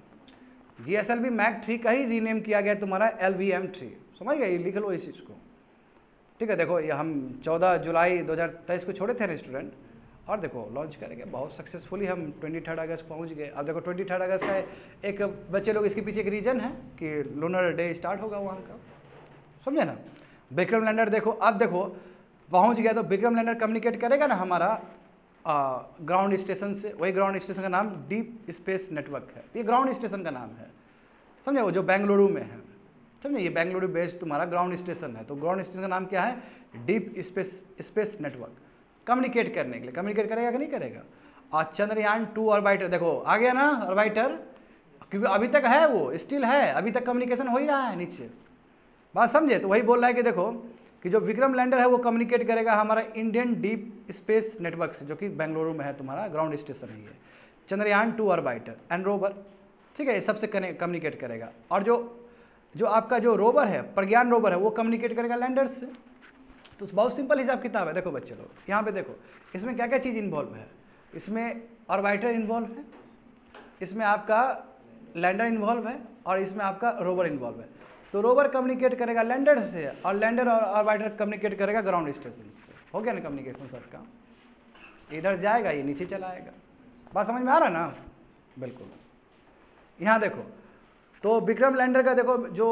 GSLV Mach 3 का ही रीनेम किया गया तुम्हारा LVM-3, समझ गए, लिख लो इस चीज़ को, ठीक है। देखो ये हम 14 जुलाई 2023 को छोड़े थे ना स्टूडेंट, और देखो लॉन्च करेंगे बहुत सक्सेसफुली, हम 23 अगस्त पहुंच गए। अब देखो 23 अगस्त का एक बच्चे लोग, इसके पीछे एक रीजन है कि लूनर डे स्टार्ट होगा वहाँ का, समझे ना। विक्रम लैंडर देखो, अब देखो पहुंच गया तो विक्रम लैंडर कम्युनिकेट करेगा ना हमारा ग्राउंड स्टेशन से। वही ग्राउंड स्टेशन का नाम डीप स्पेस नेटवर्क है, ये ग्राउंड स्टेशन का नाम है, समझे, वो जो बेंगलुरु में है, समझे, ये बेंगलुरु बेस्ड तुम्हारा ग्राउंड स्टेशन है। तो ग्राउंड स्टेशन का नाम क्या है? Deep space network. कम्युनिकेट करने के लिए, कम्युनिकेट करेगा कि नहीं करेगा। और चंद्रयान 2 ऑर्बिटर, देखो आ गया ना ऑर्बिटर, क्योंकि अभी तक है, वो स्टिल है, अभी तक कम्युनिकेशन हो ही रहा है नीचे, बात समझे। तो वही बोल रहा है कि देखो कि जो विक्रम लैंडर है वो कम्युनिकेट करेगा हमारा इंडियन डीप स्पेस नेटवर्क से, जो कि बेंगलुरु में है, तुम्हारा ग्राउंड स्टेशन है ये। चंद्रयान 2 ऑर्बिटर एंड रोवर, ठीक है, ये सबसे कम्युनिकेट करेगा। और जो आपका जो रोवर है, प्रज्ञान रोवर है, वो कम्युनिकेट करेगा लैंडर से। तो बहुत सिंपल हिसाब किताब है। देखो बच्चे लोग यहाँ पे देखो, इसमें क्या क्या चीज़ इन्वॉल्व है। इसमें ऑर्बिटर इन्वॉल्व है, इसमें आपका लैंडर इन्वॉल्व है, और इसमें आपका रोवर इन्वॉल्व है। तो रोवर कम्युनिकेट करेगा लैंडर से, और लैंडर और ऑर्बिटर कम्युनिकेट करेगा ग्राउंड स्टेशन से। हो गया ना कम्युनिकेशन सबका, इधर जाएगा ये नीचे चला आएगा। बात समझ में आ रहा ना? बिल्कुल। यहाँ देखो, तो विक्रम लैंडर का देखो जो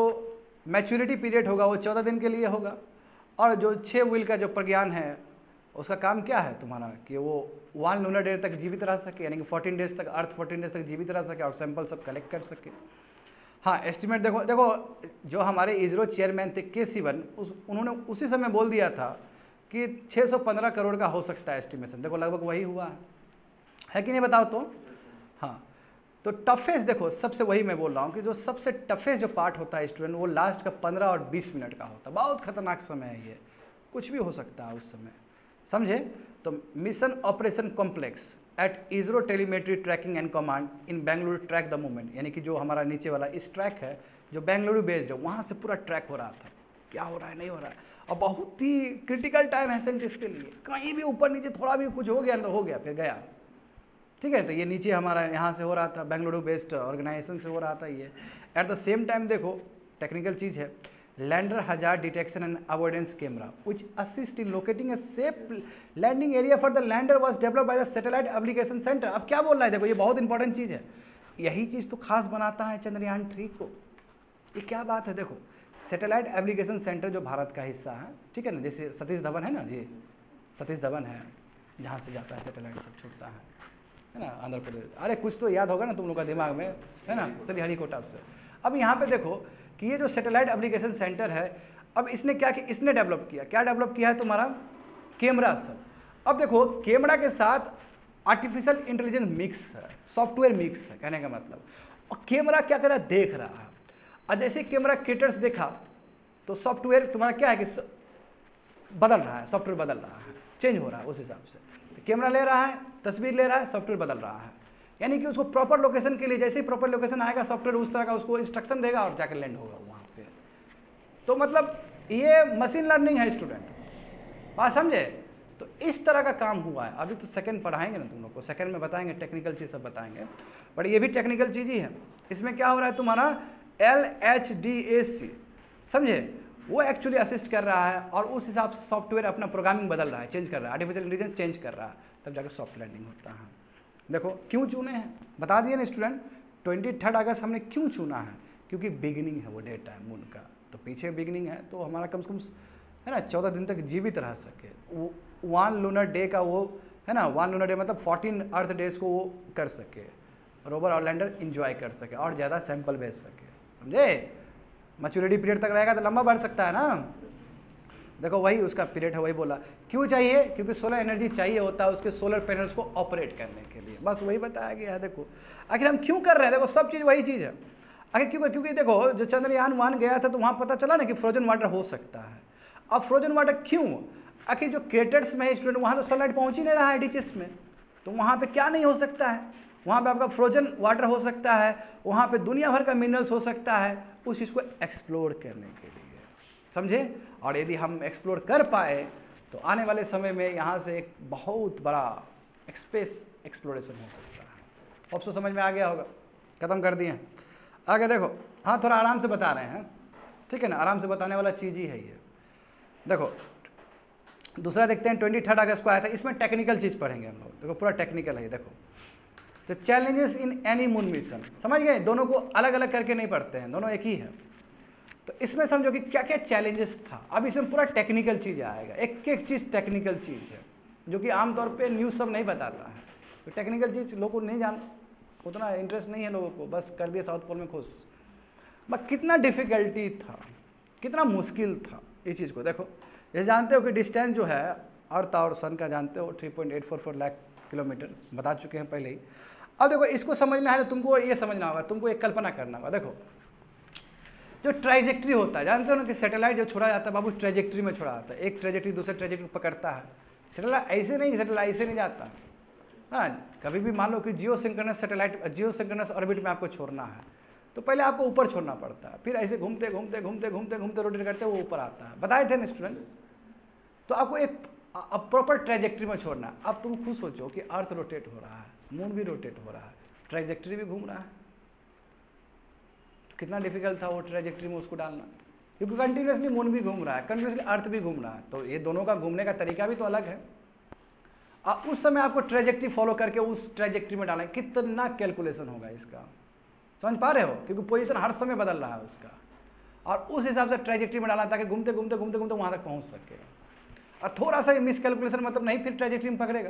मैच्योरिटी पीरियड होगा वो 14 दिन के लिए होगा। और जो 6 व्हील का जो प्रज्ञान है उसका काम क्या है तुम्हारा, कि वो 1 लूनर डे तक जीवित रह सके, यानी कि 14 डेज तक, अर्थ 14 डेज तक जीवित रह सके, और सैंपल सब कलेक्ट कर सके। हाँ, एस्टिमेट देखो जो हमारे इसरो चेयरमैन थे के सिवन, उन्होंने उसी समय बोल दिया था कि 615 करोड़ का हो सकता है एस्टिमेशन। देखो लगभग वही हुआ है कि नहीं, बताओ तो। हाँ, तो टफेस्ट देखो, सबसे वही मैं बोल रहा हूँ कि जो सबसे टफेस्ट जो पार्ट होता है स्टूडेंट, वो लास्ट का 15 और 20 मिनट का होता है। बहुत खतरनाक समय है ये, कुछ भी हो सकता है उस समय, समझे। तो mission operation complex at ISRO telemetry tracking and command in Bengaluru track the movement, यानी कि जो हमारा नीचे वाला इस ट्रैक है जो बेंगलुरु बेस्ड है, वहाँ से पूरा ट्रैक हो रहा था, क्या हो रहा है नहीं हो रहा है। और बहुत ही क्रिटिकल टाइम है साइंटिस्ट के लिए, कहीं भी ऊपर नीचे थोड़ा भी कुछ हो गया तो हो गया, फिर गया, ठीक है। तो ये नीचे हमारा यहाँ से हो रहा था, बेंगलुरु बेस्ड ऑर्गेनाइजेशन से हो रहा था ये। एट द सेम टाइम देखो टेक्निकल चीज़ है, lander hazard detection and avoidance camera which assist in locating a safe landing area for the lander was developed by the satellite application centre. अब क्या बोल रहा है, देखो ये बहुत इंपॉर्टेंट चीज़ है, यही चीज़ तो खास बनाता है चंद्रयान 3 को। ये क्या बात है, देखो सैटेलाइट एप्लीकेशन सेंटर जो भारत का हिस्सा है, ठीक है ना, जैसे सतीश धवन है ना जी, सतीश धवन है जहाँ से जाता है सैटेलाइट सब छूटता है ना, आंध्र प्रदेश। अरे कुछ तो याद होगा ना तुम लोग का दिमाग में, है ना, श्रीहरिकोटा से। अब यहाँ पे देखो कि ये जो सैटेलाइट एप्लीकेशन सेंटर है, अब इसने क्या किया, इसने डेवलप किया, क्या डेवलप किया है तुम्हारा, कैमरा सब। अब देखो कैमरा के साथ आर्टिफिशियल इंटेलिजेंस मिक्स है, सॉफ्टवेयर मिक्स है, कहने का मतलब। और कैमरा क्या कर रहा है, देख रहा है। और जैसे कैमरा क्रिएटर्स देखा तो सॉफ्टवेयर तुम्हारा क्या है कि बदल रहा है, सॉफ्टवेयर बदल रहा है, चेंज हो रहा है उस हिसाब से। तो कैमरा ले रहा है, तस्वीर ले रहा है, सॉफ्टवेयर बदल रहा है, यानी कि उसको प्रॉपर लोकेशन के लिए, जैसे ही प्रॉपर लोकेशन आएगा सॉफ्टवेयर उस तरह का उसको इंस्ट्रक्शन देगा और जाकर लैंड होगा वहाँ पे। तो मतलब ये मशीन लर्निंग है स्टूडेंट, बात समझे। तो इस तरह का काम हुआ है। अभी तो सेकंड पढ़ाएंगे ना तुम लोग को, सेकंड में बताएंगे, टेक्निकल चीज़ सब बताएंगे, बट ये भी टेक्निकल चीज़ ही है। इसमें क्या हो रहा है तुम्हारा LHDAC, समझे, वो एक्चुअली असिस्ट कर रहा है और उस हिसाब से सॉफ्टवेयर अपना प्रोग्रामिंग बदल रहा है, चेंज कर रहा है, आर्टिफिशियल इंटेलिजेंस चेंज कर रहा है, तब जाकर सॉफ्ट लैंडिंग होता है। देखो क्यों चुने हैं, बता दिए ना स्टूडेंट, 23 अगस्त हमने क्यों चुना है, क्योंकि बिगिनिंग है वो डेट है मून का, तो पीछे बिगिनिंग है, तो हमारा कम से कम है ना 14 दिन तक जीवित रह सके। 1 लूनर डे का वो है ना, 1 लूनर डे मतलब 14 अर्थ डेज को वो कर सके, रोवर और लैंडर इंजॉय कर सके और ज़्यादा सैंपल भेज सके, समझे। मैच्योरिटी पीरियड तक रहेगा तो लंबा बढ़ सकता है ना। देखो वही उसका पीरियड है, वही बोला क्यों चाहिए, क्योंकि सोलर एनर्जी चाहिए होता है उसके सोलर पैनल्स को ऑपरेट करने के लिए, बस वही बताया गया है। देखो आखिर हम क्यों कर रहे हैं, देखो सब चीज़ वही चीज़ है। आखिर क्यों, क्योंकि देखो जो चंद्रयान 1 गया था तो वहाँ पता चला ना कि फ्रोजन वाटर हो सकता है। अब फ्रोजन वाटर क्यों, आखिर जो क्रेटर्स में है स्टूडेंट, वहाँ तो सनलाइट पहुँच ही नहीं रहा है डिचेस में, तो वहाँ पे क्या नहीं हो सकता है, वहाँ पे आपका फ्रोजन वाटर हो सकता है, वहाँ पे दुनिया भर का मिनरल्स हो सकता है, उस चीज़ को एक्सप्लोर करने के लिए, समझे। और यदि हम एक्सप्लोर कर पाए तो आने वाले समय में यहाँ से एक बहुत बड़ा स्पेस एक्सप्लोरेशन हो सकता है। अब तो समझ में आ गया होगा, ख़त्म कर दिए। आगे देखो, हाँ थोड़ा आराम से बता रहे हैं, ठीक है ना, आराम से बताने वाला चीज़ ही है ये। देखो दूसरा देखते हैं, 23 अगस्त को आया था, इसमें टेक्निकल चीज़ पढ़ेंगे हम लोग, देखो पूरा टेक्निकल है। देखो तो challenges in any moon mission, समझ गए, दोनों को अलग अलग करके नहीं पढ़ते हैं, दोनों एक ही है। तो इसमें समझो कि क्या क्या चैलेंजेस था। अब इसमें पूरा टेक्निकल चीज़ आएगा, एक एक चीज़ टेक्निकल चीज़ है जो कि आमतौर पे न्यूज़ सब नहीं बताता है। तो टेक्निकल चीज़ लोगों को नहीं जान, उतना इंटरेस्ट नहीं है लोगों को, बस कर दिया साउथ पोल में खुश। बस कितना डिफ़िकल्टी था, कितना मुश्किल था इस चीज़ को। देखो जैसे जानते हो कि डिस्टेंस जो है अर्थ और सन का जानते हो 3.844 लाख किलोमीटर, बता चुके हैं पहले ही। अब देखो इसको समझना है तो तुमको ये समझना होगा, तुमको एक कल्पना करना होगा। देखो जो ट्राइजेक्ट्री होता है, जानते हो ना कि सैटेलाइट जो छोड़ा जाता है बाबू ट्राइजेक्ट्री में छोड़ा जाता है, एक ट्राइजेक्ट्री दूसरे ट्राइजेक्ट्री पकड़ता है। सैटेलाइट ऐसे नहीं, सैटेलाइट ऐसे नहीं जाता। हाँ, कभी भी मान लो कि जियो सिंक्रोनस ऑर्बिट में आपको छोड़ना है तो पहले आपको ऊपर छोड़ना पड़ता है, फिर ऐसे घूमते घूमते घूमते घूमते घूमते रोटेट करते वो ऊपर आता है। बताए थे ना स्टूडेंट? तो आपको एक प्रॉपर ट्राइजेक्ट्री में छोड़ना है। अब तुम खुद सोचो कि अर्थ रोटेट हो रहा है, मून भी रोटेट हो रहा है, ट्राइजेक्ट्री भी घूम रहा है, तो कितना डिफिकल्ट था वो ट्राइजेक्ट्री में उसको डालना, क्योंकि कंटिन्यूसली मून भी घूम रहा है, कंटिन्यूसली अर्थ भी घूम रहा है, तो ये दोनों का घूमने का तरीका भी तो अलग है। उस समय आपको ट्राइजेक्ट्री फॉलो करके उस ट्राइजेक्ट्री में डालें, कितना कैलकुलेशन होगा इसका, समझ पा रहे हो? क्योंकि पोजीशन हर समय बदल रहा है उसका, और उस हिसाब से ट्राइजेक्ट्री में डालना ताकि घूमते घूमते घूमते घूमते वहाँ तक पहुँच सके। और थोड़ा सा मिस कैलकुलेशन मतलब नहीं, फिर ट्राइजेक्ट्री में पकड़ेगा,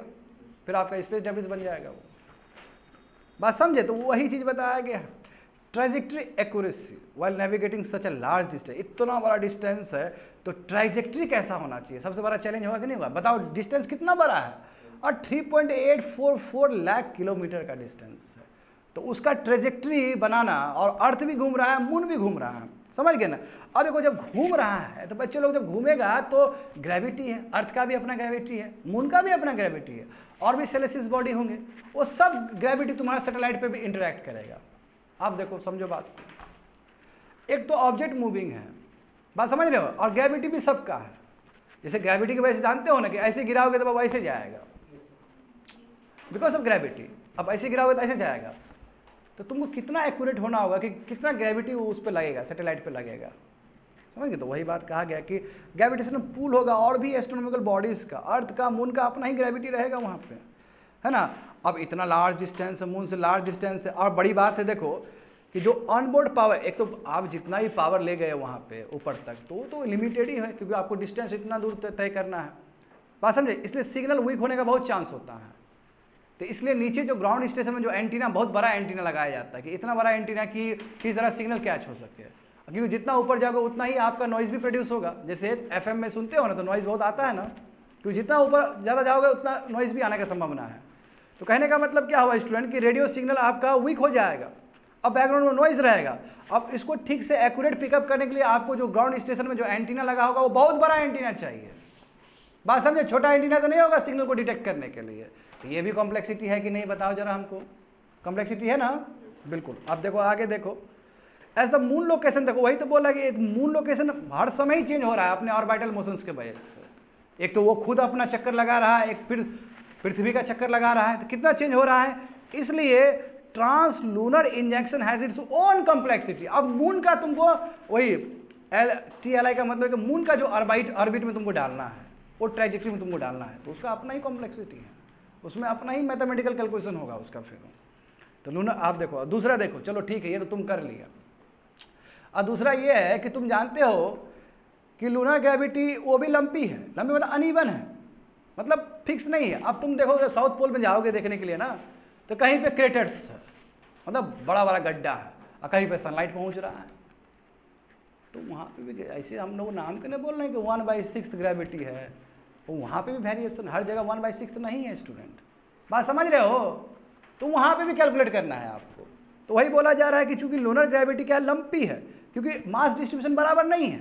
फिर आपका स्पेस डेब्रिस बन जाएगा वो। बात समझे? तो वही चीज़ बताया गया है, trajectory accuracy while navigating such a large distance. इतना बड़ा डिस्टेंस है तो ट्राइजेक्ट्री कैसा होना चाहिए, सबसे बड़ा चैलेंज होगा कि नहीं होगा? बताओ डिस्टेंस कितना बड़ा है, और 3.844 लाख किलोमीटर का डिस्टेंस है, तो उसका ट्रेजेक्ट्री बनाना, और अर्थ भी घूम रहा है, मून भी घूम रहा है, समझ गए ना? अब देखो जब घूम रहा है तो बच्चे लोग जब घूमेगा तो ग्रेविटी है, अर्थ का भी अपना ग्रेविटी है, मून का भी अपना ग्रेविटी है, और भी सेलेसियस बॉडी होंगे, वो सब ग्रेविटी तुम्हारा सैटेलाइट पे भी इंटरेक्ट करेगा। आप देखो समझो बात, एक तो ऑब्जेक्ट मूविंग है, बात समझ रहे हो, और ग्रेविटी भी सबका है। जैसे ग्रेविटी की वजह से जानते हो ना कि ऐसे गिराओगे तो वो ऐसे जाएगा, बिकॉज ऑफ ग्रेविटी। अब ऐसे गिराओगे तो ऐसे जाएगा, तो तुमको कितना एक्यूरेट होना होगा कि कितना ग्रेविटी उस पर लगेगा, सैटेलाइट पे लगेगा, समझ गए? तो वही बात कहा गया कि ग्रेविटेशनल पुल होगा, और भी एस्ट्रोनॉमिकल बॉडीज का, अर्थ का, मून का अपना ही ग्रेविटी रहेगा वहाँ पे, है ना? अब इतना लार्ज डिस्टेंस है, मून से लार्ज डिस्टेंस है, और बड़ी बात है देखो कि जो ऑनबोर्ड पावर, एक तो आप जितना ही पावर ले गए वहाँ पे ऊपर तक तो वो तो लिमिटेड ही है, क्योंकि आपको डिस्टेंस इतना दूर तय करना है, बात समझे? इसलिए सिग्नल वीक होने का बहुत चांस होता है। तो इसलिए नीचे जो ग्राउंड स्टेशन में जो एंटीना, बहुत बड़ा एंटीना लगाया जाता है कि इतना बड़ा एंटीना कि किस तरह सिग्नल कैच हो सके, क्योंकि जितना ऊपर जाओगे उतना ही आपका नॉइज़ भी प्रोड्यूस होगा। जैसे एफएम में सुनते हो ना तो नॉइज़ बहुत आता है ना, क्योंकि जितना ऊपर ज़्यादा जाओगे उतना नॉइज़ भी आने का संभावना है। तो कहने का मतलब क्या हुआ स्टूडेंट कि रेडियो सिग्नल आपका वीक हो जाएगा, अब बैकग्राउंड में नॉइज़ रहेगा। अब इसको ठीक से एक्यूरेट पिकअप करने के लिए आपको जो ग्राउंड स्टेशन में जो एंटीना लगा होगा वो बहुत बड़ा एंटीना चाहिए, बात समझे? छोटा एंटीना तो नहीं होगा सिग्नल को डिटेक्ट करने के लिए। तो ये भी कॉम्प्लेक्सिटी है कि नहीं, बताओ जरा हमको, कॉम्प्लेक्सिटी है ना? बिल्कुल। अब देखो आगे देखो, एज द मून लोकेशन, देखो वही तो बोला कि मून लोकेशन हर समय ही चेंज हो रहा है अपने ऑर्बिटल मोशंस के वजह से। एक तो वो खुद अपना चक्कर लगा रहा है, एक फिर पृथ्वी का चक्कर लगा रहा है, तो कितना चेंज हो रहा है। इसलिए translunar injection has its own complexity. अब मून का तुमको वही TLI का मतलब कि मून का जो ऑर्बिट में तुमको डालना है, वो ट्रैजेक्टरी में तुमको डालना है, तो उसका अपना ही कॉम्प्लेक्सिटी है, उसमें अपना ही मैथमेटिकल कैलकुलेशन होगा उसका फिर। तो लूनर आप देखो, दूसरा देखो, चलो ठीक है ये तो तुम कर लिया। और दूसरा ये है कि तुम जानते हो कि लूनर ग्रेविटी वो भी लंपी है, लंपी मतलब अनइवन है, मतलब फिक्स नहीं है। अब तुम देखो साउथ पोल में जाओगे देखने के लिए ना, तो कहीं पे क्रेटर्स है, मतलब बड़ा बड़ा गड्ढा है, और कहीं पे सनलाइट पहुंच रहा है, तो वहाँ पे भी ऐसे हम लोग नाम के नहीं बोल रहे हैं कि 1/6 ग्रेविटी है, तो वहाँ पे भी वेरिएशन, हर जगह 1/6 नहीं है स्टूडेंट, बात समझ रहे हो? तो वहाँ पे भी कैलकुलेट करना है आपको। तो वही बोला जा रहा है कि चूंकि लूनर ग्रेविटी क्या लंपी है, क्योंकि मास डिस्ट्रीब्यूशन बराबर नहीं है।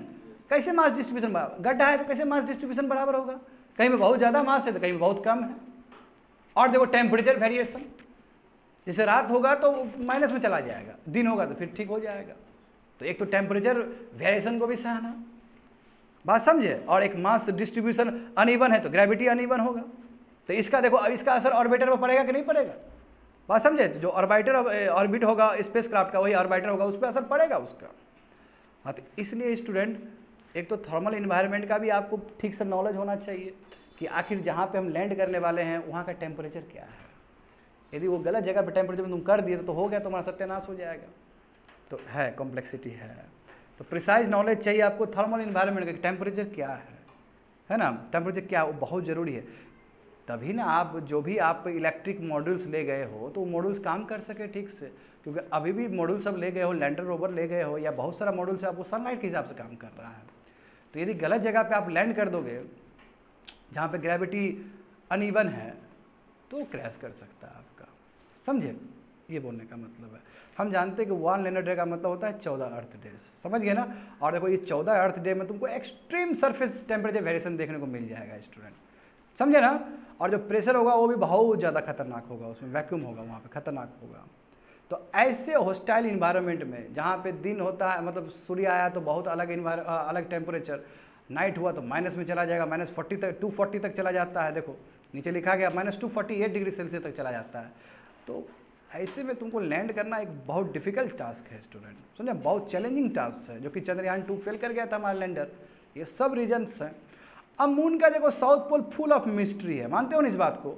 कैसे मास डिस्ट्रीब्यूशन बराबर, गड्ढा है तो कैसे मास डिस्ट्रीब्यूशन बराबर होगा? कहीं में बहुत ज़्यादा मास है तो कहीं में बहुत कम है। और देखो टेम्परेचर वेरिएशन, जैसे रात होगा तो माइनस में चला जाएगा, दिन होगा तो फिर ठीक हो जाएगा। तो एक तो टेम्परेचर वेरिएशन को भी सहना, बात समझे? और एक मास डिस्ट्रीब्यूशन अनइवन है तो ग्रेविटी अनइवन होगा। तो इसका देखो, अब इसका असर ऑर्बिटर पर पड़ेगा कि नहीं पड़ेगा, बात समझे? जो ऑर्बिट होगा स्पेस क्राफ्ट का, वही ऑर्बिटर होगा, उस पर असर पड़ेगा उसका। हाँ, तो इसलिए स्टूडेंट एक तो थर्मल इन्वायरमेंट का भी आपको ठीक से नॉलेज होना चाहिए कि आखिर जहाँ पे हम लैंड करने वाले हैं वहाँ का टेम्परेचर क्या है। यदि वो गलत जगह पे टेम्परेचर में तुम कर दिए तो हो गया, तुम्हारा सत्यानाश हो जाएगा। तो है कॉम्प्लेक्सिटी है। तो प्रिसाइज नॉलेज चाहिए आपको थर्मल इन्वायरमेंट का, टेम्परेचर क्या है ना, टेम्परेचर क्या वो बहुत ज़रूरी है। तभी ना आप जो भी आप इलेक्ट्रिक मॉड्यूल्स ले गए हो तो मॉड्यूल्स काम कर सके ठीक से, क्योंकि अभी भी मॉड्यूल सब ले गए हो, लैंडर रोवर ले गए हो या बहुत सारा मॉड्यूल से आपको सनलाइट के हिसाब से काम कर रहा है। तो यदि गलत जगह पे आप लैंड कर दोगे जहाँ पे ग्रेविटी अनइवन है तो क्रैश कर सकता है आपका, समझे? ये बोलने का मतलब है। हम जानते हैं कि 1 लैंडर डे का मतलब होता है 14 अर्थ डेज, समझ गए ना। और देखो ये 14 अर्थ डे में तुमको एक्सट्रीम सरफेस टेम्परेचर वेरिएशन देखने को मिल जाएगा स्टूडेंट, समझे ना। और जो प्रेशर होगा वो भी बहुत ज़्यादा खतरनाक होगा, उसमें वैक्यूम होगा वहाँ पे, खतरनाक होगा। तो ऐसे हॉस्टाइल इन्वायरमेंट में जहाँ पे दिन होता है, मतलब सूर्य आया तो बहुत अलग टेम्परेचर, नाइट हुआ तो माइनस में चला जाएगा, -40 तक 240 तक चला जाता है। देखो नीचे लिखा गया -248 डिग्री सेल्सियस तक चला जाता है। तो ऐसे में तुमको लैंड करना एक बहुत डिफिकल्ट टास्क है स्टूडेंट, समझे, बहुत चैलेंजिंग टास्क है, जो कि चंद्रयान 2 फेल कर गया था हमारा लैंडर। ये सब रीजन्स हैं। अब मून का देखो south pole full of mystery है, मानते हो ना इस बात को?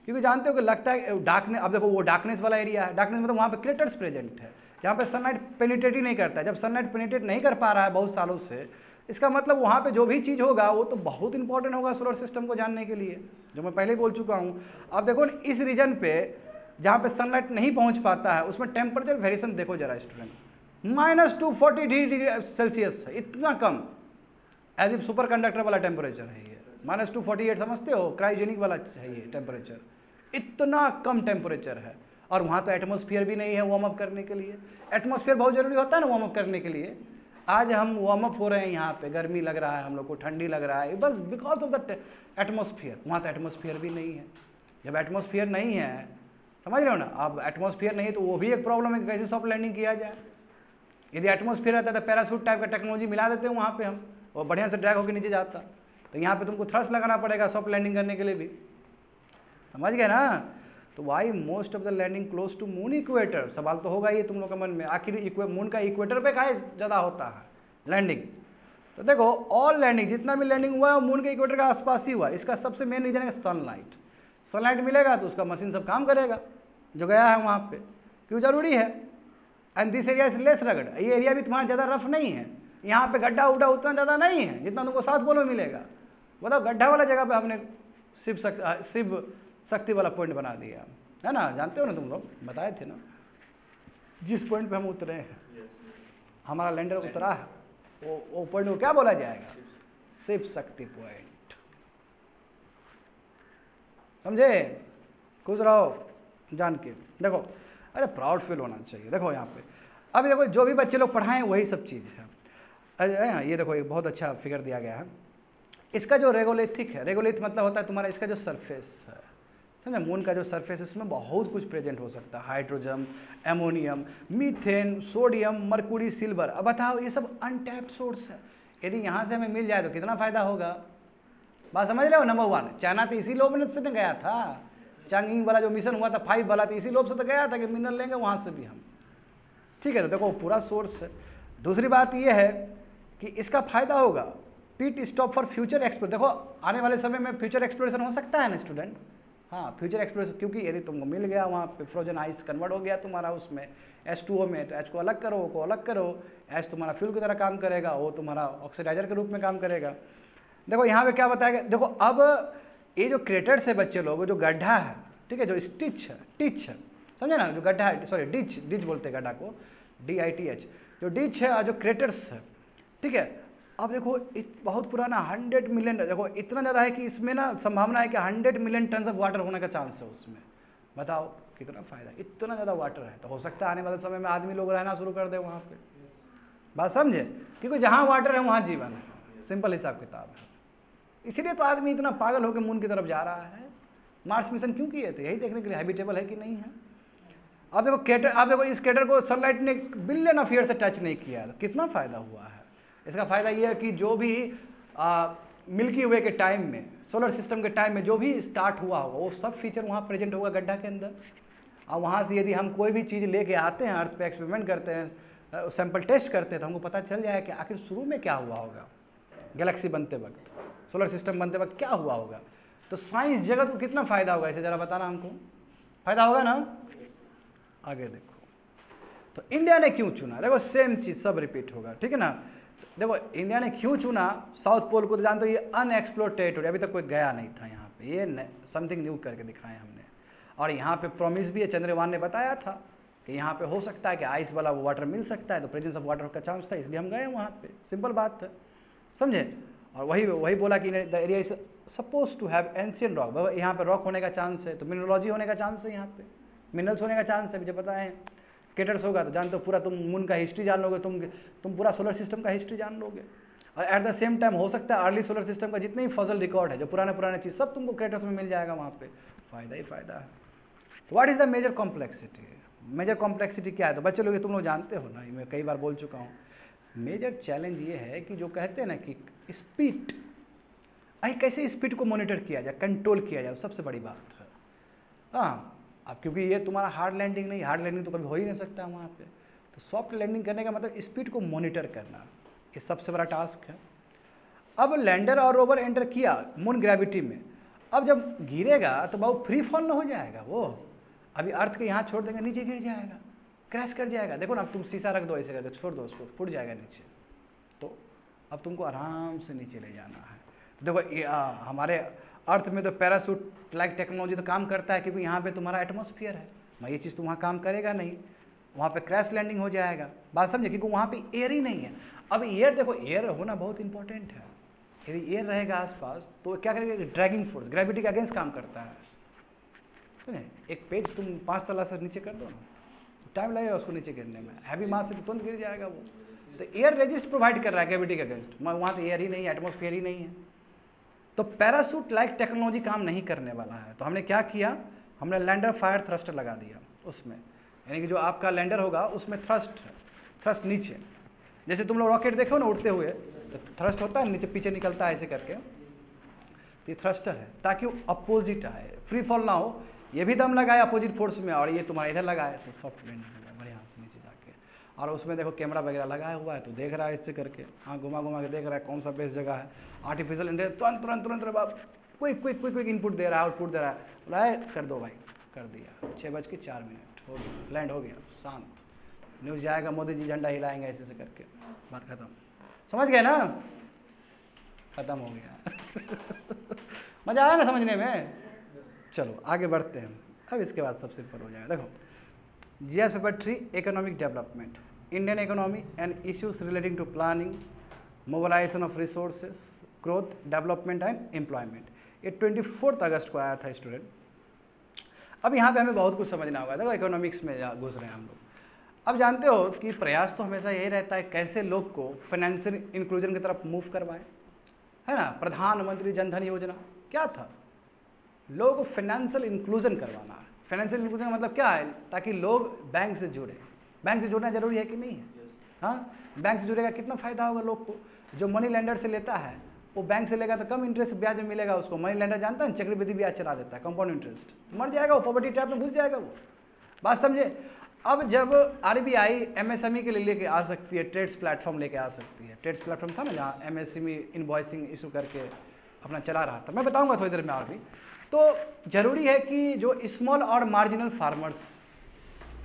क्योंकि जानते हो कि लगता है डार्कनेस, अब देखो वो डार्कनेस वाला एरिया है, डार्कनेस मतलब वहाँ पे क्रेटर्स प्रेजेंट है जहाँ पे सनलाइट पेनिट्रेट ही नहीं करता है। जब सनलाइट पेनिट्रेट नहीं कर पा रहा है बहुत सालों से, इसका मतलब वहाँ पे जो भी चीज़ होगा वो तो बहुत इंपॉर्टेंट होगा सोलर सिस्टम को जानने के लिए, जो मैं पहले बोल चुका हूँ। अब देखो इस रीजन पे जहाँ पे सनलाइट नहीं पहुँच पाता है उसमें टेम्परेचर वेरिएशन देखो जरा स्टूडेंट, -240 डिग्री सेल्सियस है, इतना कम, एज इफ सुपर कंडक्टर वाला टेम्परेचर है ये। -248 समझते हो, क्रायोजेनिक वाला है ये टेम्परेचर, इतना कम टेम्परेचर है। और वहाँ तो एटमॉस्फेयर भी नहीं है वार्म अप करने के लिए। एटमॉस्फेयर बहुत ज़रूरी होता है ना वार्म अप करने के लिए। आज हम वार्म अप हो रहे हैं यहाँ पे, गर्मी लग रहा है हम लोग को, ठंडी लग रहा है, बस बिकॉज ऑफ द एटमॉस्फेयर। वहाँ तो एटमॉस्फेयर भी नहीं है। जब एटमॉस्फेयर नहीं है, समझ रहे हो ना, अब एटमॉस्फेयर नहीं है तो वो भी एक प्रॉब्लम है कि कैसे सॉफ्ट लैंडिंग किया जाए। यदि एटमॉस्फेयर रहता है तो पैराशूट टाइप का टेक्नोलॉजी मिला देते हैं वहाँ पे हम, और बढ़िया से ड्रैग होकर नीचे जाता। तो यहाँ पे तुमको थ्रस्ट लगाना पड़ेगा सॉफ्ट लैंडिंग करने के लिए भी, समझ गए ना। तो why most of the landing close to moon equator, सवाल तो होगा ये तुम लोग के मन में, आखिर मून का इक्वेटर पे काहे ज़्यादा होता है लैंडिंग? तो देखो ऑल लैंडिंग, जितना भी लैंडिंग हुआ है वो मून के इक्वेटर के आसपास ही हुआ। इसका सबसे मेन रीजन है सनलाइट। सनलाइट मिलेगा तो उसका मशीन सब काम करेगा जो गया है वहाँ पे, क्यों जरूरी है। And this area is less रगड़, ये एरिया भी तुम्हारा ज़्यादा रफ नहीं है, यहाँ पे गड्ढा उड्ढा उतना ज़्यादा नहीं है जितना तुमको साउथ पोल में मिलेगा। बताओ गड्ढा वाला जगह पे हमने शिव शक्ति वाला पॉइंट बना दिया है ना, जानते हो ना तुम लोग, बताए थे ना जिस पॉइंट पे हम उतरे हैं, हमारा लैंडर उतरा है, वो पॉइंट को क्या बोला जाएगा? शिव शक्ति पॉइंट, समझे? खुश रहो जान के। देखो अरे प्राउड फील होना चाहिए। देखो यहाँ पे अभी देखो जो भी बच्चे लोग पढ़ाएं वही सब चीज़ है। ये देखो एक बहुत अच्छा फिगर दिया गया है। इसका जो रेगोलिथिक है, रेगोलिथ मतलब होता है तुम्हारा इसका जो सरफेस है, समझे, मून का जो सरफेस है इसमें बहुत कुछ प्रेजेंट हो सकता है, hydrogen, ammonium, methane, sodium, Mercury, silver. अब बताओ ये सब अनटैप्ड सोर्स है, यदि यहाँ से हमें मिल जाए तो कितना फ़ायदा होगा। बात समझ रहे हो? नंबर 1 चाइना तो इसी लोभ से न गया था, चांगिंग वाला जो मिशन हुआ था 5 वाला, तो इसी लोभ से तो गया था कि मिनरल लेंगे वहाँ से भी हम, ठीक है। तो देखो पूरा सोर्स है। दूसरी बात ये है कि इसका फ़ायदा होगा pit stop for future exploration. देखो आने वाले समय में फ्यूचर एक्सप्लोरेशन हो सकता है ना स्टूडेंट, हाँ फ्यूचर एक्सप्लोरेशन, क्योंकि यदि तुमको मिल गया वहाँ पे फ्रोजन आइस कन्वर्ट हो गया तुम्हारा उसमें H2O में, तो H को अलग करो, O को अलग करो, H तुम्हारा फ्यूल की तरह काम करेगा, O तुम्हारा ऑक्सीडाइजर के रूप में काम करेगा। देखो यहाँ पे क्या बताया गया, देखो अब ये जो क्रेटर्स है बच्चे लोग, जो गड्ढा है, ठीक है, जो स्टिच है, टिच है, समझे ना, जो गड्ढा है, सॉरी डिच बोलते हैं गड्ढा को, DITH, जो डिच है और जो क्रेटर्स है, ठीक है। अब देखो बहुत पुराना 100 मिलियन, देखो इतना ज़्यादा है कि इसमें ना संभावना है कि 100 मिलियन टन ऑफ वाटर होने का चांस है उसमें। बताओ कितना फ़ायदा, इतना ज़्यादा वाटर है, तो हो सकता है आने वाले समय में आदमी लोग रहना शुरू कर दे वहाँ पे। बात समझे? क्योंकि जहाँ वाटर है वहाँ जीवन है, सिंपल हिसाब किताब है। इसीलिए तो आदमी इतना पागल होकर मून की तरफ जा रहा है। मार्स मिशन क्यों किए थे? यही देखने के लिए हैबिटेबल है कि नहीं है। अब देखो क्रेटर, अब देखो इस क्रेटर को सनलाइट ने बिलियन ऑफ ईयर से टच नहीं किया, तो कितना फ़ायदा हुआ है। इसका फ़ायदा ये है कि जो भी मिल्की वे के टाइम में, सोलर सिस्टम के टाइम में जो भी स्टार्ट हुआ होगा वो सब फीचर वहाँ प्रेजेंट होगा गड्ढा के अंदर। और वहाँ से यदि हम कोई भी चीज़ लेके आते हैं अर्थ पे, एक्सपेरिमेंट करते हैं, सैंपल टेस्ट करते हैं, तो हमको पता चल जाए कि आखिर शुरू में क्या हुआ होगा, गैलेक्सी बनते वक्त, सोलर सिस्टम बनते वक्त क्या हुआ होगा। तो साइंस जगत को कितना फ़ायदा होगा, इसे ज़रा बताना हमको। फ़ायदा होगा ना? आगे देखो तो इंडिया ने क्यों चुना, देखो सेम चीज़ सब रिपीट होगा, ठीक है ना। देखो इंडिया ने क्यों चुना साउथ पोल को, तो जानते हो ये अनएक्सप्लोर्ड टेरिटोरी, अभी तक कोई गया नहीं था यहाँ पे, ये समथिंग न्यू करके दिखाया हमने। और यहाँ पे प्रॉमिस भी है, चंद्रयान ने बताया था कि यहाँ पे हो सकता है कि आइस वाला वाटर मिल सकता है, तो प्रेजेंस ऑफ वाटर का चांस था, इसलिए हम गए वहाँ पे, सिंपल बात है, समझे। और वही बोला कि the area is suppose to have ancient rock, यहाँ पे रॉक होने का चांस है, तो मिनरोलॉजी होने का चांस है, यहाँ पे मिनरल्स होने का चांस है, मुझे पता है। क्रेटर्स होगा तो जानते हो पूरा तुम मून का हिस्ट्री जान लोगे, तुम पूरा सोलर सिस्टम का हिस्ट्री जान लोगे। और एट द सेम टाइम हो सकता है अर्ली सोलर सिस्टम का जितने भी फॉसिल रिकॉर्ड है, जो पुराने चीज़ सब तुमको क्रेटर्स में मिल जाएगा, वहाँ पे फ़ायदा ही फ़ायदा है। तो what is the major complexity, major complexity क्या है, तो बच्चे लोग तुम लोग जानते हो ना, मैं कई बार बोल चुका हूँ। मेजर चैलेंज ये है कि जो कहते हैं ना कि स्पीड, कैसे स्पीड को मॉनिटर किया जाए, कंट्रोल किया जाए, सबसे बड़ी बात है। हाँ, अब क्योंकि ये तुम्हारा हार्ड लैंडिंग नहीं, हार्ड लैंडिंग तो कभी हो ही नहीं सकता वहाँ पे, तो सॉफ्ट लैंडिंग करने का मतलब स्पीड को मॉनिटर करना, ये सबसे बड़ा टास्क है। अब लैंडर और रोवर एंटर किया मून ग्रेविटी में, अब जब गिरेगा तो बहुत फ्री फॉल ना हो जाएगा वो, अभी अर्थ के यहाँ छोड़ देंगे नीचे गिर जाएगा, क्रैश कर जाएगा। देखो ना, अब तुम शीशा रख दो ऐसे करके, छोड़ दो उसको, फूट जाएगा नीचे, तो अब तुमको आराम से नीचे ले जाना है। तो देखो हमारे अर्थ में तो पैराशूट लाइक टेक्नोलॉजी तो काम करता है, क्योंकि यहाँ पे तुम्हारा एटमॉस्फेयर है, ये चीज़ तो वहाँ काम करेगा नहीं, वहाँ पे क्रैश लैंडिंग हो जाएगा, बात समझे, क्योंकि वहाँ पे एयर ही नहीं है। अब एयर देखो, एयर होना बहुत इंपॉर्टेंट है, यदि एयर रहेगा आसपास तो क्या करेगा, ड्रैगिंग फोर्स ग्रेविटी के अगेंस्ट काम करता है, समझे। एक पेज तुम 5 तला से नीचे कर दो ना, टाइम लगेगा उसको नीचे गिरने में, हैवी मास से तो तुरंत गिर जाएगा वो। तो एयर रेजिस्ट प्रोवाइड कर रहा है ग्रेविटी के अगेंस्ट, वहाँ तो एयर ही नहीं है, एटमॉस्फेयर ही नहीं है, तो पैराशूट लाइक टेक्नोलॉजी काम नहीं करने वाला है। तो हमने क्या किया, हमने लैंडर फायर थ्रस्टर लगा दिया उसमें, यानी कि जो आपका लैंडर होगा उसमें थ्रस्ट नीचे, जैसे तुम लोग रॉकेट देखो ना उड़ते हुए, तो थ्रस्ट होता है नीचे पीछे निकलता है ऐसे करके, ये थ्रस्टर है ताकि वो अपोजिट आए, फ्री फॉल ना हो, ये भी दम लगाए अपोजिट फोर्स में, और ये तुम्हारा इधर लगाए तो सॉफ्ट लैंडिंग होगा बढ़िया से नीचे जाके। और उसमें देखो कैमरा वगैरह लगाया हुआ है, तो देख रहा है इससे करके, हाँ घुमा के देख रहा है कौन सा बेस्ट जगह है, आर्टिफिशियल इंटेलिजेंस तुरंत क्विक इनपुट दे रहा है, आउटपुट दे रहा है, बोला है कर दो भाई, कर दिया, 6:04 हो गया, लैंड हो गया, शांत, न्यूज़ जाएगा, मोदी जी झंडा हिलाएंगे ऐसे से करके, बात खत्म, समझ गए ना, खत्म हो गया। मजा आया ना समझने में। चलो आगे बढ़ते हैं, अब इसके बाद सब सिंपल हो जाएगा। देखो GS paper 3 economic development, Indian economy and issues relating to planning, mobilisation of resources, growth, development and employment, ये 24 अगस्त को आया था स्टूडेंट। अब यहाँ पे हमें बहुत कुछ समझना होगा, देखो इकोनॉमिक्स में घुस रहे हैं हम लोग। अब जानते हो कि प्रयास तो हमेशा यही रहता है कैसे लोग को फाइनेंशियल इंक्लूजन की तरफ मूव करवाएं, है ना। प्रधानमंत्री जनधन योजना क्या था, लोगों को फाइनेंशियल इंक्लूजन करवाना है। फाइनेंशियल इंक्लूजन का मतलब क्या है, ताकि लोग बैंक से जुड़े, बैंक से जुड़ना जरूरी है कि नहीं है, हाँ, बैंक से जुड़ेगा कितना फायदा होगा लोग को, जो मनी लेंडर से लेता है वो बैंक से लेगा तो कम इंटरेस्ट ब्याज में मिलेगा उसको, मनी लेंडर जानता है चक्रवृद्धि ब्याज चला देता है, कंपाउंड इंटरेस्ट, मर जाएगा वो, पॉवर्टी ट्रैप में घुस जाएगा वो, बात समझे। अब जब आरबीआई एमएसएमई के लिए लेके आ सकती है, ट्रेड्स प्लेटफॉर्म लेके आ सकती है, ट्रेड्स प्लेटफॉर्म था ना जहाँ एमएसएमई इनवॉइसिंग इशू करके अपना चला रहा था, मैं बताऊंगा थोड़ी देर में और भी। तो जरूरी है कि जो स्मॉल और marginal farmers,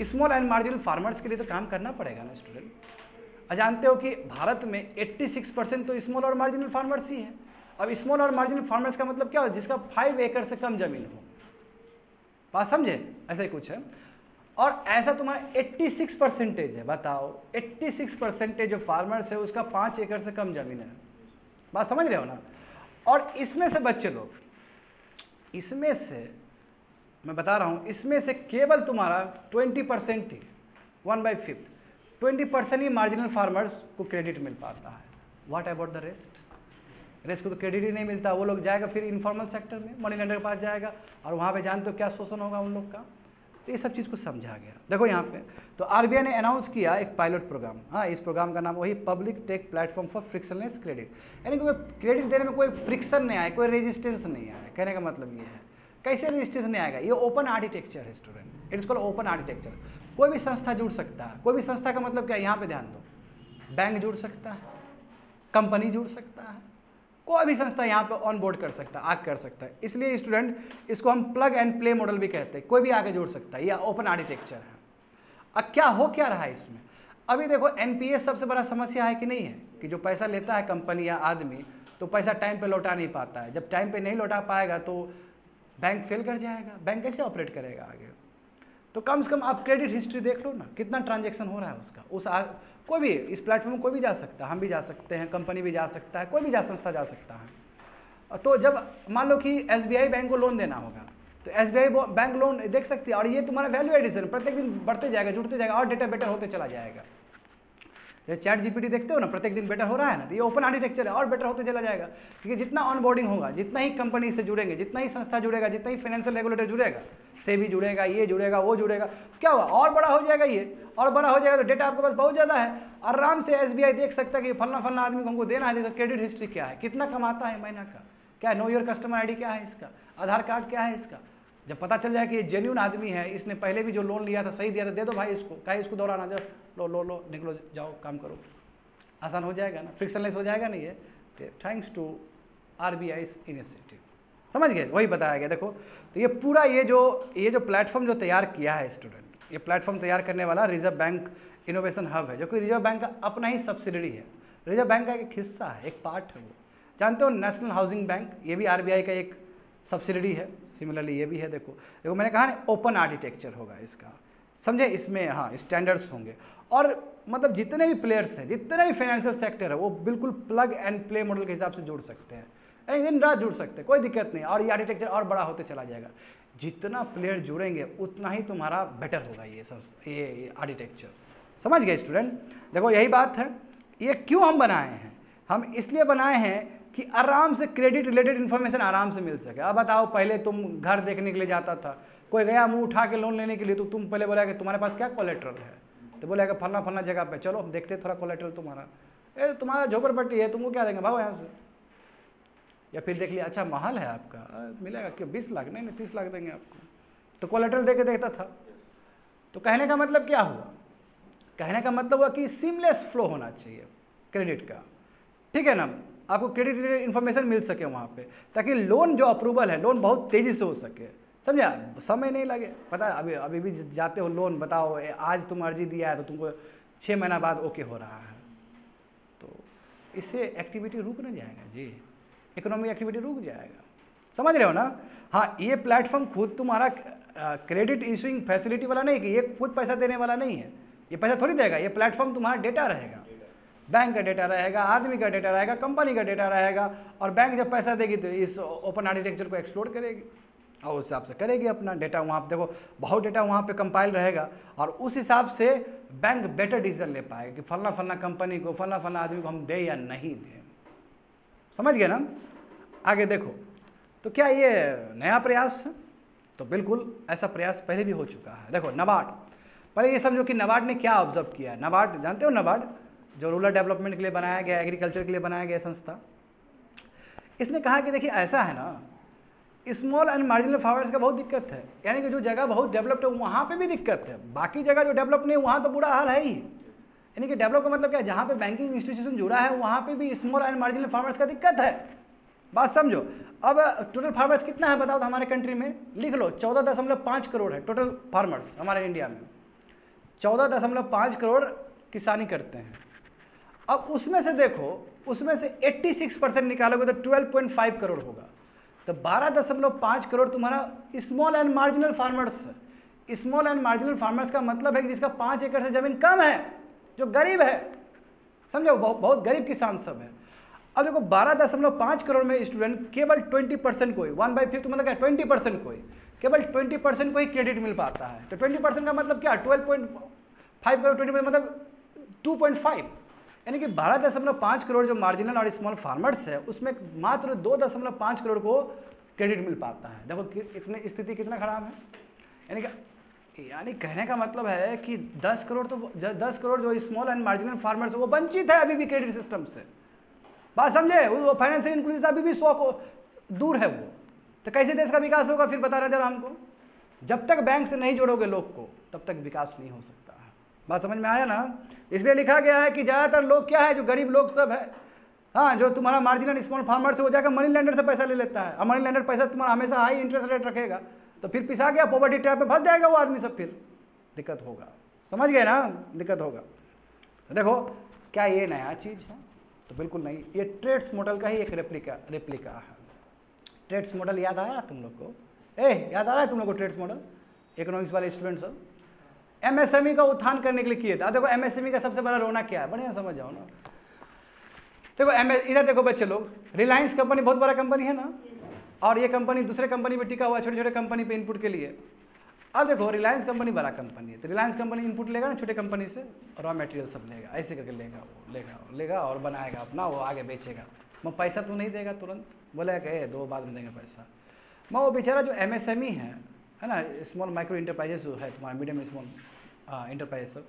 small and marginal farmers के लिए तो काम करना पड़ेगा ना स्टूडेंट। जानते हो कि भारत में 86% तो स्मॉल और मार्जिनल फार्मर्स ही हैं। अब स्मॉल और मार्जिनल फार्मर्स का मतलब क्या हो, जिसका 5 एकड़ से कम जमीन हो, बात समझे, ऐसा ही कुछ है। और ऐसा तुम्हारा 86% है, बताओ 86% जो फार्मर्स है उसका 5 एकड़ से कम जमीन है, बात समझ रहे हो ना। और इसमें से बच्चे लोग, इसमें से मैं बता रहा हूँ, इसमें से केवल तुम्हारा 20% ही, 1/5 20% ही मार्जिनल फार्मर्स को क्रेडिट मिल पाता है। व्हाट अबाउट द रेस्ट को तो क्रेडिट ही नहीं मिलता, वो लोग जाएगा फिर इनफॉर्मल सेक्टर में, मनी लेंडर के पास जाएगा, और वहाँ पे जानते हो क्या शोषण होगा उन लोग का। तो ये सब चीज़ को समझा गया। देखो यहाँ पे तो आरबीआई ने अनाउंस किया एक पायलट प्रोग्राम, हाँ, इस प्रोग्राम का नाम वही public take platform for frictionless credit, यानी कोई क्रेडिट देने में कोई फ्रिक्शन नहीं आए, कोई रेजिस्टेंस नहीं आए। कहने का मतलब ये है, कैसे रेजिस्टेंस नहीं आएगा, ये ओपन आर्किटेक्चर है student, it's called open architecture. कोई भी संस्था जुड़ सकता है, कोई भी संस्था का मतलब क्या है, यहाँ पे ध्यान दो, बैंक जुड़ सकता है, कंपनी जुड़ सकता है, कोई भी संस्था यहाँ पे ऑन बोर्ड कर सकता है, आगे कर सकता है। इसलिए स्टूडेंट इसको हम प्लग एंड प्ले मॉडल भी कहते हैं, कोई भी आगे जुड़ सकता है, या ओपन आर्किटेक्चर है। अब क्या हो क्या रहा है इसमें, अभी देखो एनपीए सबसे बड़ा समस्या है कि नहीं है, कि जो पैसा लेता है कंपनी या आदमी तो पैसा टाइम पे लौटा नहीं पाता है। जब टाइम पे नहीं लौटा पाएगा तो बैंक फेल कर जाएगा, बैंक कैसे ऑपरेट करेगा आगे। तो कम से कम आप क्रेडिट हिस्ट्री देख लो ना, कितना ट्रांजेक्शन हो रहा है उसका। कोई भी इस प्लेटफॉर्म में कोई भी जा सकता है, हम भी जा सकते हैं, कंपनी भी जा सकता है, कोई भी संस्था जा सकता है। तो जब मान लो कि एसबीआई बैंक को लोन देना होगा तो एसबीआई बैंक लोन देख सकती है, और ये तुम्हारा वैल्यू एडिशन प्रत्येक दिन बढ़ते जाएगा, जुड़ते जाएगा, और डेटा बेटर होते चला जाएगा। ये चैट जीपीटी देखते हो ना, प्रत्येक दिन बेटर हो रहा है ना, तो ये ओपन आर्किटेक्चर है और बेटर होते चला जाएगा। क्योंकि जितना ऑनबोर्डिंग होगा, जितना ही कंपनी से जुड़ेंगे, जितना ही संस्था जुड़ेगा, जितना ही फाइनेंशियल रेगुलेटर जुड़ेगा, सेबी जुड़ेगा, ये जुड़ेगा, वो जुड़ेगा, क्या होगा, और बड़ा हो जाएगा ये, और बड़ा हो जाएगा तो डेटा आपके पास बहुत ज़्यादा है। आराम से एसबीआई देख सकता है कि फलना फलना आदमी को हमको देना है, क्रेडिट हिस्ट्री क्या है, कितना कमाता है महीना का, क्या है, नो योर कस्टमर आईडी क्या है इसका, आधार कार्ड क्या है इसका। जब पता चल जाए कि ये जेन्यून आदमी है, इसने पहले भी जो लोन लिया था सही दिया था, दे दो भाई इसको, क्या इसको दौड़ाना, जब लो लो लो निकलो जाओ काम करो, आसान हो जाएगा ना, फ्रिक्शनलेस हो जाएगा नहीं है। थैंक्स टू आरबीआई इनिशिएटिव, समझ गए, वही बताया गया। देखो तो ये पूरा ये जो प्लेटफॉर्म जो तैयार किया है स्टूडेंट, ये प्लेटफॉर्म तैयार करने वाला रिजर्व बैंक इनोवेशन हब है, जो कि रिजर्व बैंक का अपना ही सब्सिडरी है, रिजर्व बैंक का एक हिस्सा है, एक पार्ट है वो। जानते हो नेशनल हाउसिंग बैंक, ये भी आरबीआई का एक सब्सिडरी है, सिमिलरली ये भी है। देखो मैंने कहा ना ओपन आर्किटेक्चर होगा इसका, समझे, इसमें हाँ स्टैंडर्ड्स होंगे, और मतलब जितने भी प्लेयर्स हैं, जितने भी फाइनेंशियल सेक्टर है, वो बिल्कुल प्लग एंड प्ले मॉडल के हिसाब से जुड़ सकते हैं, एक दिन रात जुड़ सकते हैं, कोई दिक्कत नहीं। और ये आर्किटेक्चर और बड़ा होते चला जाएगा, जितना प्लेयर जुड़ेंगे उतना ही तुम्हारा बेटर होगा ये आर्किटेक्चर, समझ गए स्टूडेंट। देखो यही बात है, ये क्यों हम बनाए हैं, हम इसलिए बनाए हैं कि आराम से क्रेडिट रिलेटेड इन्फॉर्मेशन आराम से मिल सके। अब बताओ, पहले तुम घर देखने के लिए जाता था, कोई गया मुंह उठा के लोन लेने के लिए, तो तुम पहले बोला कि तुम्हारे पास क्या कोलेट्रल है, तो बोलेगा फलना फलना जगह पे, चलो हम देखते थोड़ा कोलेट्रल तुम्हारा, तुम्हारा झोपड़पट्टी है, तुमको क्या देंगे, भागो यहाँ से। या फिर देख लिया, अच्छा महल है आपका, मिलेगा क्यों, 20 लाख नहीं 30 लाख देंगे आपको, तो कोलेट्रल दे के देखता था। तो कहने का मतलब क्या हुआ, कहने का मतलब हुआ कि सीमलेस फ्लो होना चाहिए क्रेडिट का, ठीक है ना, आपको क्रेडिट रिलेटेड इन्फॉर्मेशन मिल सके वहाँ पे, ताकि लोन जो अप्रूवल है, लोन बहुत तेज़ी से हो सके, समझा, समय नहीं लगे। पता है अभी भी जाते हो लोन, बताओ आज तुम अर्जी दिया है तो तुमको 6 महीना बाद ओके हो रहा है, तो इससे एक्टिविटी रुक ना जाएगा जी, इकोनॉमिक एक्टिविटी रुक जाएगा, समझ रहे हो ना। हाँ, ये प्लेटफॉर्म खुद तुम्हारा क्रेडिट इशूइंग फैसिलिटी वाला नहीं, कि ये खुद पैसा देने वाला नहीं है, ये पैसा थोड़ी देगा, ये प्लेटफॉर्म तुम्हारा डेटा रहेगा, बैंक का डेटा रहेगा, आदमी का डेटा रहेगा, कंपनी का डेटा रहेगा, और बैंक जब पैसा देगी तो इस ओपन आर्किटेक्चर को एक्सप्लोर करेगी और उस हिसाब से करेगी अपना डेटा। वहाँ पे देखो बहुत डेटा वहाँ पे कंपाइल रहेगा, और उस हिसाब से बैंक बेटर डिसीजन ले पाएगा कि फलना फलना कंपनी को, फलना फलना आदमी को हम दें या नहीं दें, समझ गए ना। आगे देखो, तो क्या ये नया प्रयास है, तो बिल्कुल ऐसा प्रयास पहले भी हो चुका है। देखो नाबार्ड, पहले ये समझो कि नाबार्ड ने क्या ऑब्जर्व किया है। नाबार्ड जानते हो, नाबार्ड जो रूरल डेवलपमेंट के लिए बनाया गया, एग्रीकल्चर के लिए बनाया गया संस्था, इसने कहा कि देखिए ऐसा है ना, स्मॉल एंड मार्जिनल फार्मर्स का बहुत दिक्कत है, यानी कि जो जगह बहुत डेवलप्ड है वहाँ पे भी दिक्कत है, बाकी जगह जो डेवलप नहीं है वहाँ तो बुरा हाल है ही। यानी कि डेवलप का मतलब क्या है, जहाँ पे बैंकिंग इंस्टीट्यूशन जुड़ा है वहाँ पे भी स्मॉल एंड मार्जिनल फार्मर्स का दिक्कत है, बात समझो। अब टोटल फार्मर्स कितना है बताओ तो हमारे कंट्री में, लिख लो 14.5 करोड़ है टोटल फार्मर्स हमारे इंडिया में, 14.5 करोड़ किसानी करते हैं। अब उसमें से देखो, उसमें से 86% निकालोगे तो 12.5 करोड़ होगा, तो 12.5 करोड़ तुम्हारा स्मॉल एंड मार्जिनल फार्मर्स है। स्मॉल एंड मार्जिनल फार्मर्स का मतलब है कि जिसका 5 एकड़ से जमीन कम है, जो गरीब है, समझो, बहुत गरीब किसान सब है। अब देखो 12.5 करोड़ में स्टूडेंट केवल 20% को ही, 1/5 मतलब क्या, 20% को ही, केवल 20% को ही क्रेडिट मिल पाता है। तो 20% का मतलब क्या, 12.5 करोड़ 20% मतलब 2.5, यानी कि 12.5 करोड़ जो मार्जिनल और स्मॉल फार्मर्स है उसमें मात्र 2.5 करोड़ को क्रेडिट मिल पाता है। देखो इतनी स्थिति कितना खराब है, यानी कहने का मतलब है कि 10 करोड़ जो स्मॉल एंड मार्जिनल फार्मर्स है वो वंचित है अभी भी क्रेडिट सिस्टम से, बात समझे, वो फाइनेंशियल इंक्लूजन अभी भी 100 को दूर है वो। तो कैसे देश का विकास होगा फिर बता रहे जरा हमको, जब तक बैंक से नहीं जोड़ोगे लोग को तब तक विकास नहीं हो सकता है, बात समझ में आया ना। इसलिए लिखा गया है कि ज़्यादातर लोग क्या है, जो गरीब लोग सब है, हाँ, जो तुम्हारा मार्जिनल स्मॉल फार्मर से हो जाकर मनी लेंडर से पैसा ले लेता है, और मनी लेंडर पैसा तुम्हारा हमेशा हाई इंटरेस्ट रेट रखेगा, तो फिर पिसा गया, पॉवर्टी ट्रैप में फंस जाएगा वो आदमी सब, फिर दिक्कत होगा, समझ गए ना, दिक्कत होगा। तो देखो क्या ये नया चीज़ है? तो बिल्कुल नहीं, ये ट्रेड्स मॉडल का ही एक रेप्लिका है। ट्रेड्स मॉडल याद आया तुम लोग को? याद आ रहा है तुम लोग को ट्रेड्स मॉडल? इकोनॉमिक्स वाले स्टूडेंट सब एमएसएमई का उत्थान करने के लिए किए थे। देखो एमएसएमई का सबसे बड़ा रोना क्या है, बढ़िया समझ जाओ ना। देखो इधर देखो बच्चे लोग, रिलायंस कंपनी बहुत बड़ा कंपनी है ना, और ये कंपनी दूसरे कंपनी में टिका हुआ है, छोटे छोटे कंपनी पे इनपुट के लिए। अब देखो रिलायंस कंपनी बड़ा कंपनी है, तो रिलायंस कंपनी इनपुट लेगा ना छोटे कंपनी से, रॉ मटेरियल सब लेगा, ऐसे करके लेगा और बनाएगा अपना, वो आगे बेचेगा। मैं पैसा तो नहीं देगा तुरंत, बोलेगा कि दो बाद में देंगे पैसा। मैं वो बेचारा जो एमएसएमई है ना, स्मॉल माइक्रो इंटरप्राइजेस जो है तुम्हारा, मीडियम स्मॉल इंटरप्राइजेस सब,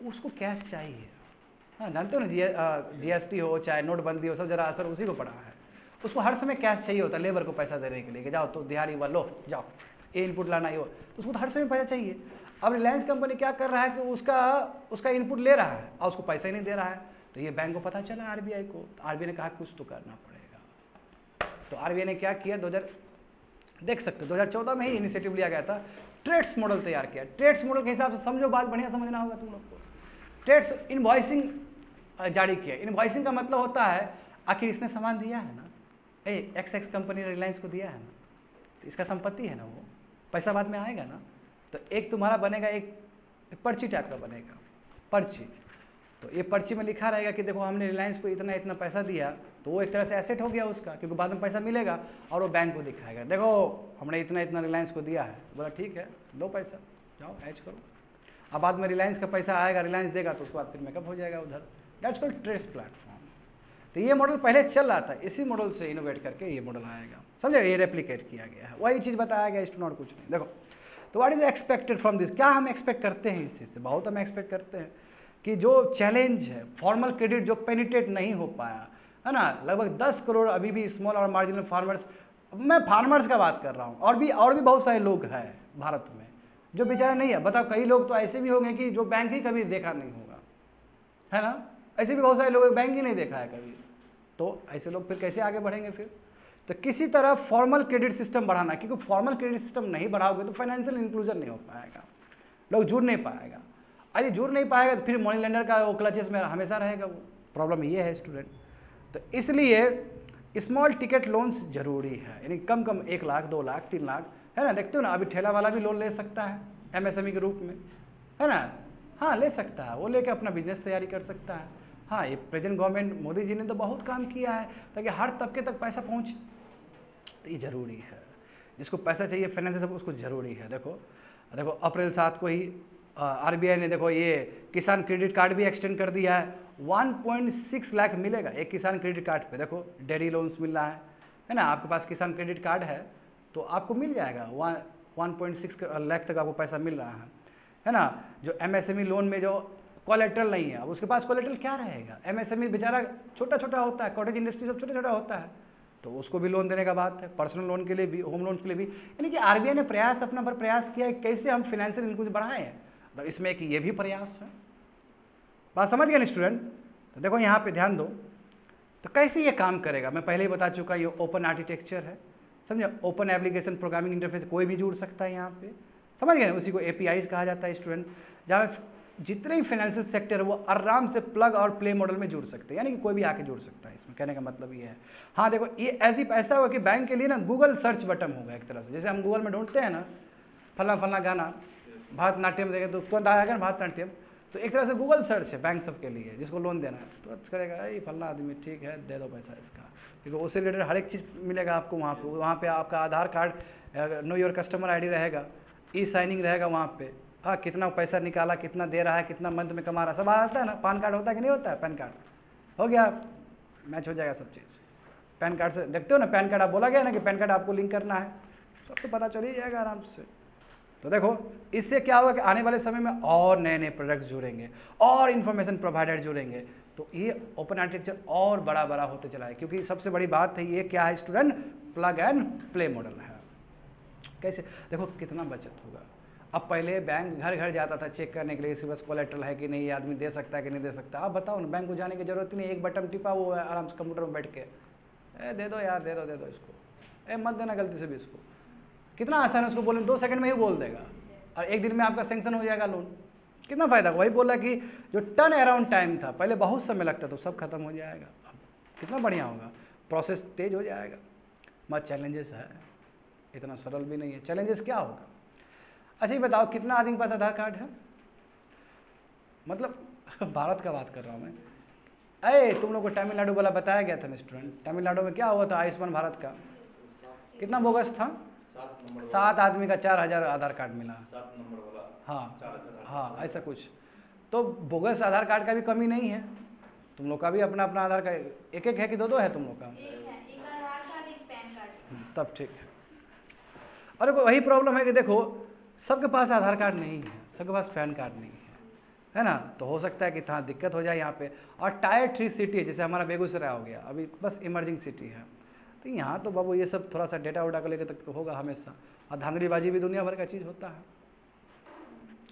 उसको कैश चाहिए। हाँ जानते हो ना, जीएसटी हो चाहे नोटबंदी हो, सब जरा असर उसी को पड़ा है। उसको हर समय कैश चाहिए होता है, लेबर को पैसा देने के लिए कि जाओ तो दिहाड़ी हुआ लो जाओ, ये इनपुट लाना ही हो, तो उसको तो हर समय पैसा चाहिए। अब रिलायंस कंपनी क्या कर रहा है कि उसका इनपुट ले रहा है और उसको पैसा ही नहीं दे रहा है। तो ये बैंक को पता चला आरबीआई को, तो आरबीआई ने कहा कुछ तो करना पड़ेगा। तो आरबीआई ने क्या किया, देख सकते 2014 में ही इनिशिएटिव लिया गया था, ट्रेड्स मॉडल तैयार किया। ट्रेड्स मॉडल के हिसाब से समझो, बात बढ़िया समझना होगा तुम लोग को। ट्रेड्स इनवॉइसिंग जारी किया। इनवॉइसिंग का मतलब होता है आखिर इसने सामान दिया है ना, एक्स कंपनी ने रिलायंस को दिया है ना, तो इसका संपत्ति है ना, वो पैसा बाद में आएगा ना। तो एक तुम्हारा बनेगा, एक पर्ची टाइप का बनेगा, पर्ची। तो ये पर्ची में लिखा रहेगा कि देखो हमने रिलायंस को इतना इतना पैसा दिया, तो वो एक तरह से एसेट हो गया उसका, क्योंकि बाद में पैसा मिलेगा और वो बैंक को दिखाएगा, देखो हमने इतना इतना रिलायंस को दिया है। बोला ठीक है दो पैसा, जाओ ऐच करो। अब बाद में रिलायंस का पैसा आएगा, रिलायंस देगा, तो उसके बाद फिर मेकअप हो जाएगा उधर। That's called trades platform. तो ये मॉडल पहले चल रहा था, इसी मॉडल से इनोवेट करके ये मॉडल आएगा, समझे, ये रेप्लिकेट किया गया है, वही चीज़ बताया गया स्टूडेंट, और कुछ नहीं। देखो तो what is expected from this, क्या हम एक्सपेक्ट करते हैं इस चीज़ से? बहुत हम एक्सपेक्ट करते हैं कि जो चैलेंज है फॉर्मल क्रेडिट जो पेनिट्रेट नहीं हो पाया है ना, लगभग 10 करोड़ अभी भी स्मॉल और मार्जिनल फार्मर्स, मैं फार्मर्स का बात कर रहा हूँ, और भी बहुत सारे लोग हैं भारत में जो बेचारा नहीं है। बताओ कई लोग तो ऐसे भी होंगे कि जो बैंक ही कभी देखा नहीं होगा, है ना, ऐसे भी बहुत सारे लोग बैंक ही नहीं देखा है कभी। तो ऐसे लोग फिर कैसे आगे बढ़ेंगे फिर? तो किसी तरह फॉर्मल क्रेडिट सिस्टम बढ़ाना, क्योंकि फॉर्मल क्रेडिट सिस्टम नहीं बढ़ाओगे तो फाइनेंशियल इंक्लूजन नहीं हो पाएगा, लोग जुड़ नहीं पाएगा। अरे जुड़ नहीं पाएगा तो फिर मनी लेंडर का वो क्लचेस में हमेशा रहेगा, वो प्रॉब्लम ये है स्टूडेंट। तो इसलिए स्मॉल टिकट लोन्स जरूरी है, यानी कम 1 लाख 2 लाख 3 लाख, है ना। देखते हो ना अभी ठेला वाला भी लोन ले सकता है एमएसएमई के रूप में, है ना, हाँ ले सकता है, वो लेके अपना बिजनेस तैयारी कर सकता है। हाँ ये प्रेजेंट गवर्नमेंट मोदी जी ने तो बहुत काम किया है ताकि हर तबके तक पैसा पहुँचे, तो ये ज़रूरी है। जिसको पैसा चाहिए फाइनेंस सब, उसको ज़रूरी है। देखो अप्रैल 7 को ही आरबीआई ने देखो ये किसान क्रेडिट कार्ड भी एक्सटेंड कर दिया है, 1.6 लाख मिलेगा एक किसान क्रेडिट कार्ड पे। देखो डेयरी लोन्स मिल रहा है ना, आपके पास किसान क्रेडिट कार्ड है तो आपको मिल जाएगा 1.6 लाख तक आपको पैसा मिल रहा है ना। जो एमएसएमई लोन में जो कोलेट्रल नहीं है, अब उसके पास कोलेट्रल क्या रहेगा? एमएसएमई बेचारा छोटा छोटा होता है, कॉटेज इंडस्ट्री सब छोटा छोटा होता है, तो उसको भी लोन देने का बात है, पर्सनल लोन के लिए भी, होम लोन के लिए भी। यानी कि आरबीआई ने अपना प्रयास किया है कैसे हम फाइनेंशियल इंक्लूजन बढ़ाएं, तो इसमें एक ये भी प्रयास है। बात समझ गए ना स्टूडेंट? तो देखो यहाँ पे ध्यान दो, तो कैसे ये काम करेगा मैं पहले ही बता चुका, ये ओपन आर्किटेक्चर है, समझे, ओपन एप्लीकेशन प्रोग्रामिंग इंटरफेस, कोई भी जुड़ सकता है यहाँ पे, समझ गए, उसी को एपीआईज कहा जाता है स्टूडेंट, जहाँ जितने भी फाइनेंशियल सेक्टर है वो आराम से प्लग और प्ले मॉडल में जुड़ सकते हैं, यानी कि कोई भी आके जुड़ सकता है। इसमें कहने का मतलब ये है। हाँ देखो ये ऐसा होगा कि बैंक के लिए ना गूगल सर्च बटन होगा एक तरह से, जैसे हम गूगल में ढूंढते हैं ना फला गाना भरतनाट्यम देखें तो तुरंत आएगा ना भरतनाट्यम, तो एक तरह से गूगल सर्च है बैंक सब के लिए, जिसको लोन देना है तुरंत करेगा ये फला आदमी ठीक है दे दो पैसा इसका, क्योंकि उससे रिलेटेड हर एक चीज़ मिलेगा आपको वहाँ पे आपका Aadhaar card, know your customer ID रहेगा, ई साइनिंग रहेगा वहाँ पे, हाँ कितना पैसा निकाला, कितना दे रहा है, कितना मंथ में कमा रहा है, सब आता है ना। पान कार्ड होता है कि नहीं होता है? पैन कार्ड हो गया, मैच हो जाएगा सब चीज़। पैन कार्ड से देखते हो ना, पैन कार्ड आप बोला गया ना कि पैन कार्ड आपको लिंक करना है, सब तो पता चल ही जाएगा आराम से। तो देखो इससे क्या होगा कि आने वाले समय में और नए प्रोडक्ट्स जुड़ेंगे और इन्फॉर्मेशन प्रोवाइडर जुड़ेंगे, तो ये ओपन आर्किटेक्चर और बड़ा होते चला है। क्योंकि सबसे बड़ी बात है ये क्या है student, plug and play model है। कैसे देखो कितना बचत होगा। अब पहले बैंक घर घर जाता था चेक करने के लिए इसके पास कोलेट्रल है कि नहीं, आदमी दे सकता है कि नहीं दे सकता। अब बताओ ना, बैंक को जाने की जरूरत ही नहीं, एक बटन टिपा वो है आराम से कंप्यूटर में बैठ के, दे दो यार, दे दो इसको, मत देना गलती से भी इसको। कितना आसान है उसको बोले, 2 सेकंड में ही बोल देगा और 1 दिन में आपका सेंक्शन हो जाएगा लोन, कितना फ़ायदा, वही बोला कि जो टर्न अराउंड टाइम था पहले बहुत समय लगता तो सब खत्म हो जाएगा, अब कितना बढ़िया होगा, प्रोसेस तेज हो जाएगा। मत चैलेंजेस है, इतना सरल भी नहीं है। चैलेंजेस क्या होगा? अच्छा ये बताओ कितना आदमी के पास आधार कार्ड है? मतलब भारत का बात कर रहा हूँ मैं। अरे तुम लोग को तमिलनाडु वाला बताया गया था ना स्टूडेंट, तमिलनाडु में क्या हुआ था आयुष्मान भारत का, कितना बोगस था? 7 आदमी का 4000 आधार कार्ड मिला। 7 नंबर वाला, हाँ हाँ ऐसा कुछ। तो बोगस आधार कार्ड का भी कमी नहीं है, तुम लोग का भी अपना अपना आधार कार्ड एक है कि दो है तुम लोग का? एक आधार कार्ड एक पैन कार्ड। तब ठीक है। और वही प्रॉब्लम है कि देखो सबके पास आधार कार्ड नहीं है, सबके पास पैन कार्ड नहीं है ना, तो हो सकता है कि हाँ दिक्कत हो जाए यहाँ पे। और टायर 3 सिटी है, जैसे हमारा बेगूसराय हो गया, अभी बस इमर्जिंग सिटी है, तो यहाँ तो बाबू ये सब थोड़ा सा डेटा वोटा को लेकर तक होगा हमेशा, और धांधलीबाजी भी दुनिया भर का चीज़ होता है।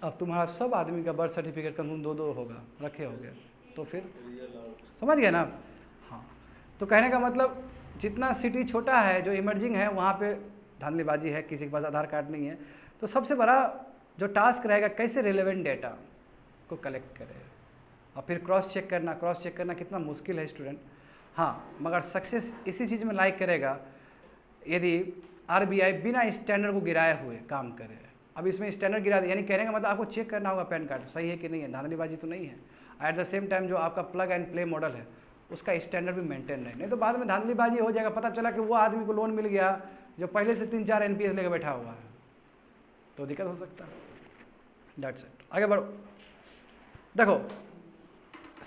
अब तुम्हारा सब आदमी का बर्थ सर्टिफिकेट कम 2 होगा रखे होंगे, तो फिर समझ गए ना। हाँ तो कहने का मतलब जितना सिटी छोटा है जो इमर्जिंग है वहाँ पे धांधलीबाजी है, किसी के पास आधार कार्ड नहीं है, तो सबसे बड़ा जो टास्क रहेगा कैसे रिलेवेंट डेटा को कलेक्ट करें और फिर क्रॉस चेक करना कितना मुश्किल है स्टूडेंट। हाँ मगर सक्सेस इसी चीज़ में लाइक करेगा यदि आरबीआई बिना स्टैंडर्ड को गिराए हुए काम करे। अब इसमें स्टैंडर्ड गिरा दे, यानी कहने का मतलब आपको चेक करना होगा पैन कार्ड सही है कि नहीं है, धांधलीबाजी तो नहीं है। एट द सेम टाइम जो आपका प्लग एंड प्ले मॉडल है उसका स्टैंडर्ड भी मेंटेन नहीं तो बाद में धांधलीबाजी हो जाएगा, पता चला कि वो आदमी को लोन मिल गया जो पहले से 3-4 NPS लेकर बैठा हुआ है, तो दिक्कत हो सकता है। That's it. आगे बढ़ो। देखो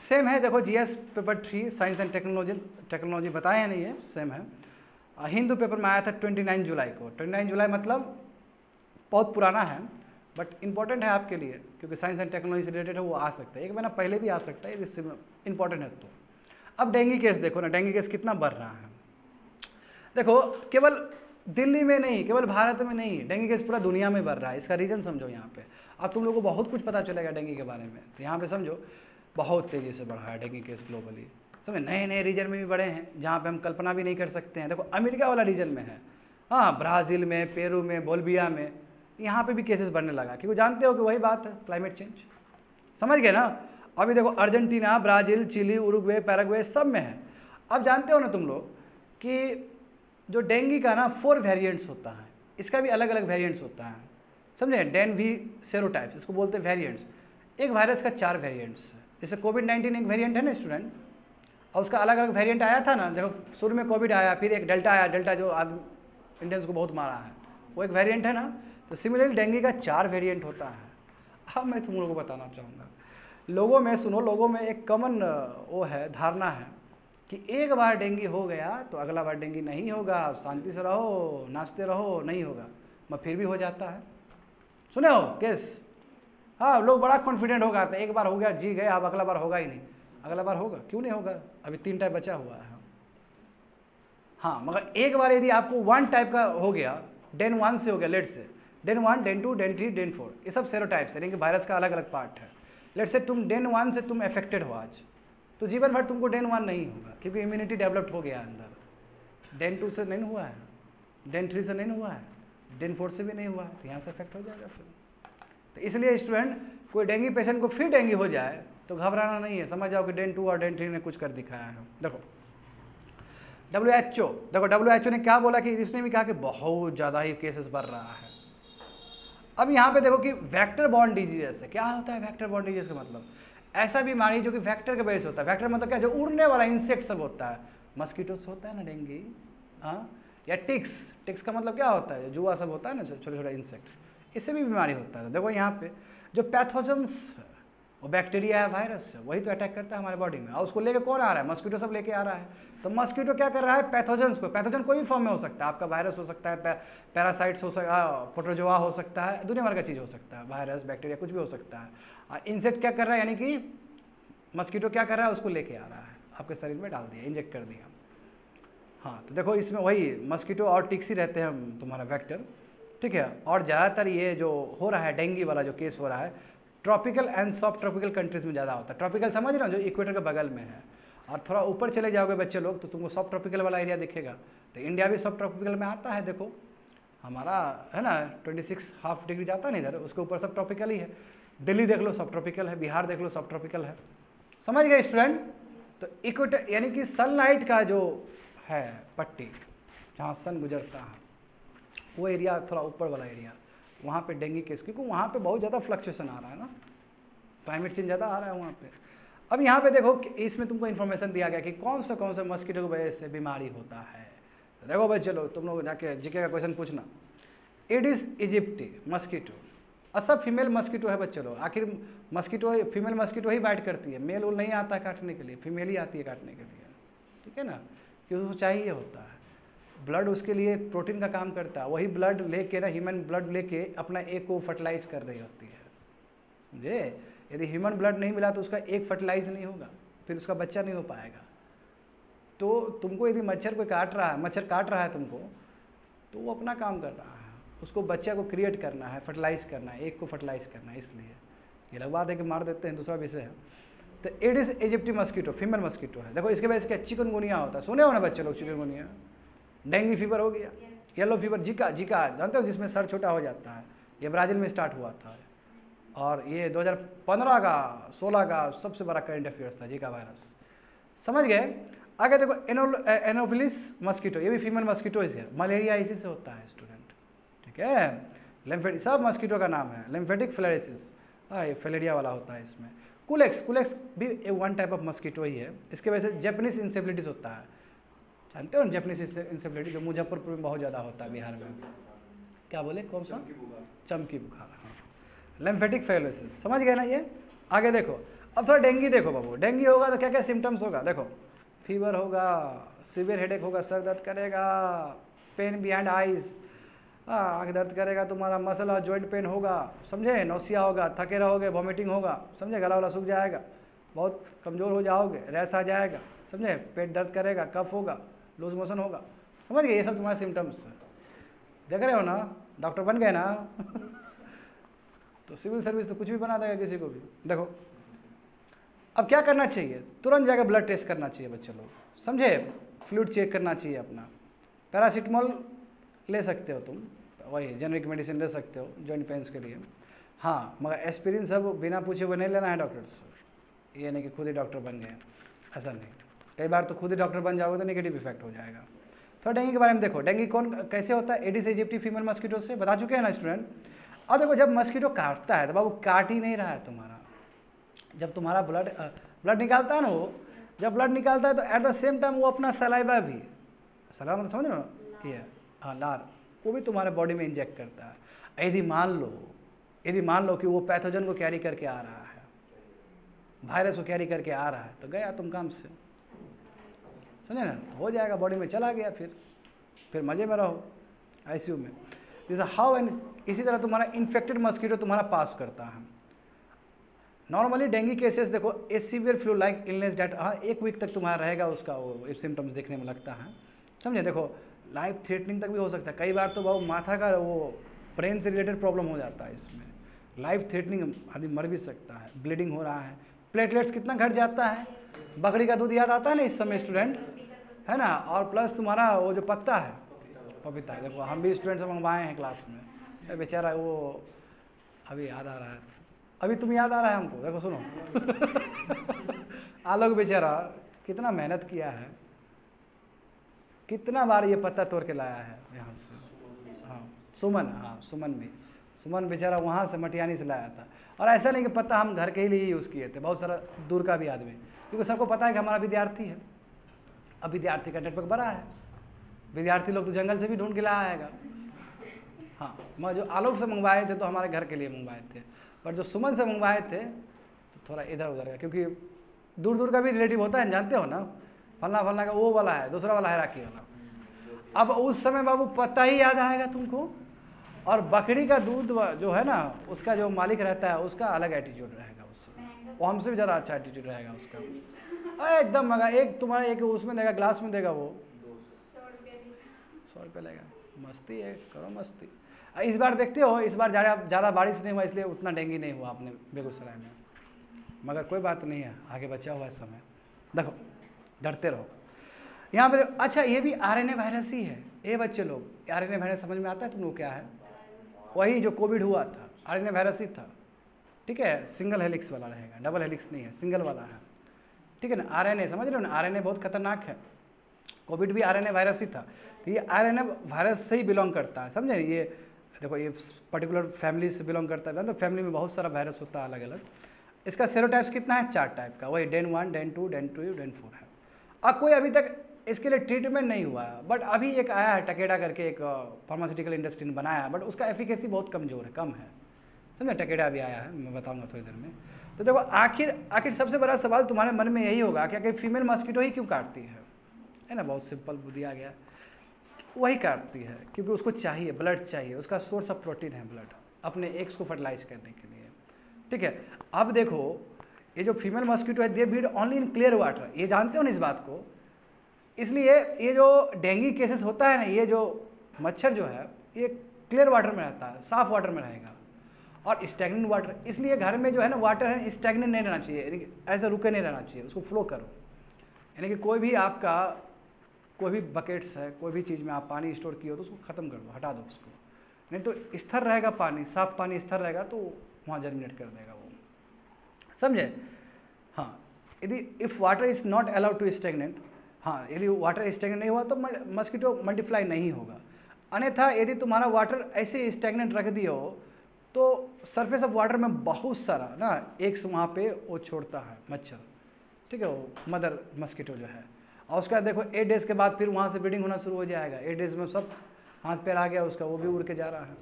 सेम है, देखो GS paper 3 science and technology बताया नहीं है, सेम है। हिंदू पेपर में आया था 29 जुलाई को। 29 जुलाई मतलब बहुत पुराना है बट इंपॉर्टेंट है आपके लिए, क्योंकि साइंस एंड टेक्नोलॉजी से रिलेटेड है, वो आ सकता है, 1 महीना पहले भी आ सकता है यदि इंपॉर्टेंट है तो। अब डेंगू केस देखो ना, डेंगू केस कितना बढ़ रहा है। देखो केवल दिल्ली में नहीं, केवल भारत में नहीं, डेंगू केस पूरा दुनिया में बढ़ रहा है। इसका रीज़न समझो यहाँ पे, अब तुम लोगों को बहुत कुछ पता चलेगा डेंगू के बारे में। तो यहाँ पे समझो बहुत तेज़ी से बढ़ा है डेंगू केस ग्लोबली, समझे, नए नए रीजन में भी बढ़े हैं जहाँ पे हम कल्पना भी नहीं कर सकते हैं। देखो अमेरिका वाला रीजन में है, हाँ ब्राज़ील में, पेरू में, बोल्विया में, यहाँ पे भी केसेस बढ़ने लगा, क्योंकि जानते हो कि वही बात है क्लाइमेट चेंज, समझ गए ना। अभी देखो Argentina, Brazil, Chile, Uruguay, Paraguay सब में है। अब जानते हो ना तुम लोग कि जो डेंगू का ना 4 वेरिएंट्स होता है, इसका भी अलग अलग वेरिएंट्स होता है, समझे, डेंवी सेरोटाइप्स इसको बोलते हैं वेरिएंट्स। एक वायरस का 4 वेरिएंट्स है, जैसे कोविड-19 एक वेरिएंट है ना स्टूडेंट, और उसका अलग अलग वेरिएंट आया था ना। देखो शुरू में कोविड आया, फिर एक डेल्टा आया, डेल्टा जो इंडियंस को बहुत मारा है, वो एक वेरिएंट है ना। तो सिमिलरली डेंगू का 4 वेरिएंट होता है। अब मैं तुम लोगों को बताना चाहूँगा, लोगों में सुनो, लोगों में एक कॉमन वो है, धारणा है कि एक बार डेंगू हो गया तो अगला बार डेंगू नहीं होगा, शांति से रहो, नाचते रहो, नहीं होगा, मगर फिर भी हो जाता है। सुने हो केस? हाँ लोग बड़ा कॉन्फिडेंट हो जाते हैं, एक बार हो गया जी गए, अब अगला बार होगा ही नहीं। अगला बार होगा, क्यों नहीं होगा, अभी 3 टाइप बचा हुआ है। हाँ मगर एक बार यदि आपको 1 टाइप का हो गया, डेन 1 से हो गया, लेट से डेन 1, डेन 2, डेन 3, डेन 4, ये सब सेरोटाइप्स है, यानी कि वायरस का अलग अलग पार्ट है। लेट से तुम डेन 1 से तुम अफेक्टेड हो आज, तो जीवन भर तुमको डेन 1 नहीं होगा, क्योंकि इम्यूनिटी डेवलप्ड हो गया अंदर। डेन 2 से नहीं हुआ है, डेन 3 से नहीं हुआ है, डेन 4 से भी नहीं हुआ है, तो यहाँ से अफेक्ट हो जाएगा फिर। तो इसलिए स्टूडेंट कोई डेंगू पेशेंट को फिर डेंगू हो जाए तो घबराना नहीं है, समझ जाओ कि डेन 2 और डेन 3 ने कुछ कर दिखाया है। देखो WHO, देखो WHO ने क्या बोला कि इसने भी कहा कि बहुत ज़्यादा ही केसेस बढ़ रहा है। अब यहाँ पे देखो कि वेक्टर बॉर्न डिजीज है। क्या होता है वेक्टर बॉर्न डिजीज का मतलब? ऐसा बीमारी जो कि वेक्टर के बेस होता है। वेक्टर मतलब क्या, जो उड़ने वाला इंसेक्ट सब होता है, मस्कीटोस होता है ना डेंगू, हाँ, या टिक्स का मतलब क्या होता है, जुआ सब होता है ना, छोटे छोटे इंसेक्ट्स, इससे भी बीमारी होता है। देखो यहाँ पे जो पैथोजेंस है वो बैक्टीरिया है, वायरस है, वही तो अटैक करता है हमारे बॉडी में, और उसको लेके कौन आ रहा है, मस्कीटो सब लेके आ रहा है। तो मस्कीटो क्या कर रहा है, पैथोजेंस को, पैथोजन कोई भी फॉर्म में हो सकता है, आपका वायरस हो सकता है, पैरासाइट्स हो सकता है, प्रोटोजोआ हो सकता है, दुनिया भर का चीज़ हो सकता है, वायरस, बैक्टीरिया, कुछ भी हो सकता है। और इंसेक्ट क्या कर रहा है, यानी कि मस्कीटो क्या कर रहा है, उसको लेके आ रहा है, आपके शरीर में डाल दिया, इंजेक्ट कर दिया। हाँ तो देखो इसमें वही मस्कीटो और टिक्स ही रहते हैं तुम्हारा वेक्टर, ठीक है। और ज़्यादातर ये जो हो रहा है डेंगू वाला जो केस हो रहा है, ट्रॉपिकल एंड सब ट्रॉपिकल कंट्रीज़ में ज़्यादा होता है। ट्रॉपिकल समझ रहे हो, जो इक्वेटर के बगल में है, और थोड़ा ऊपर चले जाओगे बच्चे लोग तो तुमको सब ट्रॉपिकल वाला एरिया दिखेगा। तो इंडिया भी सब ट्रॉपिकल में आता है, देखो हमारा है ना 26 हाफ डिग्री जाता है ना इधर, उसके ऊपर सब ट्रॉपिकल ही है। दिल्ली देख लो सब ट्रॉपिकल है, बिहार देख लो सब ट्रॉपिकल है। समझ गए स्टूडेंट? तो इक्वेटर यानी कि सनलाइट का जो है पट्टी जहाँ सन गुजरता है वो एरिया, थोड़ा ऊपर वाला एरिया, वहाँ पे डेंगू केस, क्योंकि वहाँ पे बहुत ज़्यादा फ्लक्चुएशन आ रहा है ना, क्लाइमेट चेंज ज़्यादा आ रहा है वहाँ पे। अब यहाँ पे देखो कि इसमें तुमको इन्फॉर्मेशन दिया गया कि कौन सा मस्कीटो की वजह से बीमारी होता है। तो देखो भाई चलो तुम लोग जाके जीके का क्वेश्चन पूछना। एडिस इजिप्टी मस्कीटो, सब फीमेल मस्कीटो है बच्चों लोग। आखिर मस्कीटो फीमेल मस्कीटो ही बाइट करती है, मेल नहीं आता है काटने के लिए, फीमेल ही आती है काटने के लिए, ठीक है ना, क्योंकि उसको चाहिए होता है ब्लड, उसके लिए प्रोटीन का काम करता है। वही ब्लड लेके ना, ह्यूमन ब्लड लेके अपना एग को फर्टिलाइज कर रही होती है, समझे। यदि ह्यूमन ब्लड नहीं मिला तो उसका एग फर्टिलाइज नहीं होगा, फिर उसका बच्चा नहीं हो पाएगा। तो तुमको यदि मच्छर कोई काट रहा है, मच्छर काट रहा है तुमको, तो वो अपना काम कर रहा है, उसको बच्चा को क्रिएट करना है, फर्टिलाइज करना है, एग को फर्टिलाइज करना है। इसलिए ये लगवा दे के मार देते हैं, दूसरा विषय है। तो एडिस इजिप्टी मस्कीटो फीमेल मस्कीटो है। देखो इसके वजह से क्या चिकनगुनिया होता है, सुने हो ना बच्चे लोग, चिकनगुनिया, डेंगू फीवर हो गया, येलो फीवर, जीका जानते हो जिसमें सर छोटा हो जाता है, ये ब्राज़ील में स्टार्ट हुआ था और ये 2015 का 16 का सबसे बड़ा करंट अफेयर्स था, जीका वायरस। समझ गए? आगे देखो एनोफिलिस मस्कीटो, ये भी फीमेल मस्कीटो है, मलेरिया इसी से होता है स्टूडेंट, ठीक है। लिम्फेटिक, सब मस्कीटो का नाम है, लिम्फेटिक फिलेरिसिस, ये फिलेरिया वाला होता है इसमें। कुलेक्स भी वन टाइप ऑफ मस्कीटो ही है, इसके वजह से जेपनीज इंसेफ्लिटिस होता है, जानते हो ना जेपनीज इंसेफ्लिटिस, जो मुजफ्फरपुर में बहुत ज़्यादा होता है, बिहार में। क्या बोले, कौन सा? चमकी बुखार, हाँ। लिम्फेटिक फिलेरिसिस, समझ गए ना ये। आगे देखो, अब थोड़ा डेंगू देखो बाबू, डेंगू होगा तो क्या क्या सिम्टम्स होगा, देखो फीवर होगा, सीवियर हेडेक होगा, सर दर्द करेगा, पेन बिहाइंड आइज, आँख दर्द करेगा तुम्हारा, मसल और जॉइंट पेन होगा, समझे, नौसिया होगा, थके रहोगे, वॉमिटिंग होगा, समझे, गला वाला सूख जाएगा, बहुत कमज़ोर हो जाओगे, रैश आ जाएगा, समझे, पेट दर्द करेगा, कफ होगा, लूज मोशन होगा, समझ गए, ये सब तुम्हारे सिम्टम्स देख रहे हो ना, डॉक्टर बन गए ना तो सिविल सर्विस तो कुछ भी बना देगा किसी को भी। देखो अब क्या करना चाहिए, तुरंत जाकर ब्लड टेस्ट करना चाहिए बच्चों लोग, समझे, फ्लूइड चेक करना चाहिए अपना। पैरासीटामोल ले सकते हो तुम, वही जेनरिक मेडिसिन ले सकते हो जॉइंट पेन्स के लिए, हाँ, मगर एस्पिरिन सब बिना पूछे हुए नहीं लेना है डॉक्टर से। ये नहीं कि खुद ही डॉक्टर बन गए, ऐसा नहीं। कई बार तो खुद ही डॉक्टर बन जाओगे तो नेगेटिव इफेक्ट हो जाएगा। तो डेंगू के बारे में देखो, डेंगू कौन कैसे होता है, एडिस इजिप्टी फीमेल मस्कीटो से बता चुके हैं ना स्टूडेंट। अब देखो जब मस्कीटो काटता है तो बाबू काट ही नहीं रहा है तुम्हारा, जब तुम्हारा ब्लड निकालता है ना, वो जब ब्लड निकालता है तो एट द सेम टाइम वो अपना सलाइवा भी, सलाइवा मतलब समझ रहे हो, ये हाँ लार, वो भी तुम्हारे बॉडी में इंजेक्ट करता है। यदि मान लो कि वो पैथोजन को कैरी करके आ रहा है, वायरस को कैरी करके आ रहा है, तो गया तुम काम से, समझे ना, हो जाएगा, बॉडी में चला गया, फिर मज़े में रहो आईसीयू में। जैसे हाउ एंड इसी तरह तुम्हारा इन्फेक्टेड मस्कीटो तुम्हारा पास करता है। नॉर्मली डेंगू केसेस देखो, a severe flu like illness that, हाँ 1 वीक तक तुम्हारा रहेगा उसका वो सिम्टम्स देखने में लगता है, समझे। देखो लाइफ थ्रेटनिंग तक भी हो सकता है, कई बार तो बाबू माथा का वो ब्रेन से रिलेटेड प्रॉब्लम हो जाता है, इसमें लाइफ थ्रेटनिंग, आदमी मर भी सकता है, ब्लीडिंग हो रहा है, प्लेटलेट्स कितना घट जाता है, बकरी का दूध याद आता है ना इस समय स्टूडेंट, है ना, और प्लस तुम्हारा वो जो पत्ता है पपीता है, देखो हम भी स्टूडेंट से मंगवाए हैं क्लास में, बेचारा वो अभी याद आ रहा है, अभी तुम याद आ रहा है हमको, देखो सुनो आलोक बेचारा कितना मेहनत किया है, कितना बार ये पत्ता तोड़ के लाया है यहाँ से, हाँ सुमन बेचारा वहाँ से मटियानी से लाया था। और ऐसा नहीं कि पत्ता हम घर के लिए ही यूज़ किए थे, बहुत सारा दूर का भी आदमी, क्योंकि सबको पता है कि हमारा विद्यार्थी है, अब विद्यार्थी का नेटवर्क बड़ा है, विद्यार्थी लोग तो जंगल से भी ढूंढ के लाया आएगा। हाँ, मैं जो आलोक से मंगवाए थे तो हमारे घर के लिए मंगवाए थे, पर जो सुमन से मंगवाए थे तो थोड़ा इधर उधर का, क्योंकि दूर दूर का भी रिलेटिव होता है, जानते हो ना, फलना का वो वाला है, दूसरा वाला है राखी वाला। अब उस समय बाबू पता ही याद आएगा तुमको, और बकरी का दूध जो है ना, उसका जो मालिक रहता है उसका अलग एटीट्यूड रहेगा, उससे वो हमसे भी ज़्यादा अच्छा एटीट्यूड रहेगा उसका, अरे एकदम मगा, एक तुम्हारा एक उसमें देगा, ग्लास में देगा, वो 100 रुपये लेगा, मस्ती है, करो मस्ती। इस बार देखते हो, इस बार ज़्यादा बारिश नहीं हुआ, इसलिए उतना डेंगू नहीं हुआ अपने बेगूसराय में, मगर कोई बात नहीं है, आगे बचा हुआ है समय, देखो डरते रहो। यहाँ पे अच्छा, ये भी आरएनए वायरस ही है, ये बच्चे लोग आरएनए वायरस समझ में आता है तुम लोग क्या है, वही जो कोविड हुआ था आरएनए वायरस ही था, ठीक है, सिंगल हेलिक्स वाला रहेगा, डबल हेलिक्स नहीं है, सिंगल वाला है, ठीक है ना। आरएनए समझ रहे हो ना, आरएनए बहुत खतरनाक है, कोविड भी आरएनए वायरस ही था, तो ये आरएनए वायरस से ही बिलोंग करता है, समझे। ये देखो ये पर्टिकुलर फैमिली से बिलोंग करता है, तो फैमिली में बहुत सारा वायरस होता है अलग अलग। इसका सेरोटाइप्स कितना है, 4 टाइप का, वही डेन 1, डेन 2, डेन 3, डेन 4 है। अब कोई अभी तक इसके लिए ट्रीटमेंट नहीं हुआ है, बट अभी एक आया है टकेडा करके, एक फार्मास्यूटिकल इंडस्ट्री ने बनाया है, बट उसका एफिकेसी बहुत कमजोर है, कम है, समझे। टकेडा भी आया है, मैं बताऊंगा थोड़ी देर में। तो देखो आखिर सबसे बड़ा सवाल तुम्हारे मन में यही होगा कि आखिर फीमेल मॉस्किटो ही क्यों काटती है ना। बहुत सिंपल दिया गया, वही काटती है क्योंकि उसको चाहिए, ब्लड चाहिए, उसका सोर्स ऑफ प्रोटीन है ब्लड, अपने एग्स को फर्टिलाइज करने के लिए, ठीक है। अब देखो ये जो फीमेल मॉस्किटो है, they breed only in clear water, ये जानते हो ना इस बात को। इसलिए ये जो डेंगू केसेस होता है ना, ये जो मच्छर जो है ये क्लियर वाटर में रहता है, साफ वाटर में रहेगा, और स्टैग्नेंट वाटर, इसलिए घर में जो है ना वाटर है स्टैग्नेंट नहीं रहना चाहिए, ऐसे रुके नहीं रहना चाहिए, उसको फ्लो करो। यानी कि कोई भी आपका कोई भी बकेट्स है, कोई भी चीज़ में आप पानी स्टोर किए हो तो उसको ख़त्म कर दो, हटा दो उसको, नहीं तो स्थिर रहेगा पानी, साफ पानी स्थिर रहेगा तो वहाँ जर्मिनेट कर देगा वो, समझे। हाँ, यदि if water is not allowed to stagnant, हाँ यदि वाटर स्टैग्नेंट नहीं हुआ तो मस्किटो मल्टीप्लाई नहीं होगा। अन्यथा यदि तुम्हारा वाटर ऐसे स्टैग्नेंट रख दिया हो तो सरफेस ऑफ वाटर में बहुत सारा ना एग्स वहाँ पे वो छोड़ता है मच्छर, ठीक है, वो मदर मस्किटो जो है। और उसके बाद देखो 8 डेज़ के बाद फिर वहाँ से ब्रीडिंग होना शुरू हो जाएगा, 8 डेज़ में सब हाथ पैर आ गया उसका, वो भी उड़ के जा रहा है।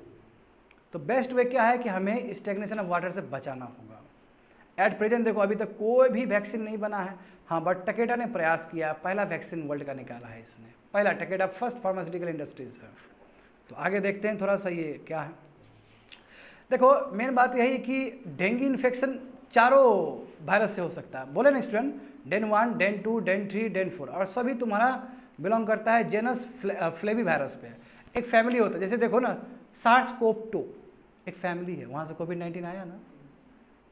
तो बेस्ट वे क्या है कि हमें स्टैग्नेशन ऑफ वाटर से बचाना होगा। एट प्रेजेंट देखो अभी तक कोई भी वैक्सीन नहीं बना है, हाँ बट टकेडा ने प्रयास किया, पहला वैक्सीन वर्ल्ड का निकाला है इसने, पहला टकेडा फर्स्ट फार्मास्यूटिकल इंडस्ट्रीज है। तो आगे देखते हैं थोड़ा सा ये क्या है। देखो मेन बात यही कि डेंगू इन्फेक्शन चारों वायरस से हो सकता है, बोले ना student, then 1, then 2, then 3, then 4, और सभी तुम्हारा बिलोंग करता है जेनस फ्लेवी वायरस पे। एक फैमिली होता है, जैसे देखो ना SARS-CoV-2 एक फैमिली है, वहाँ से कोविड-19 आया ना,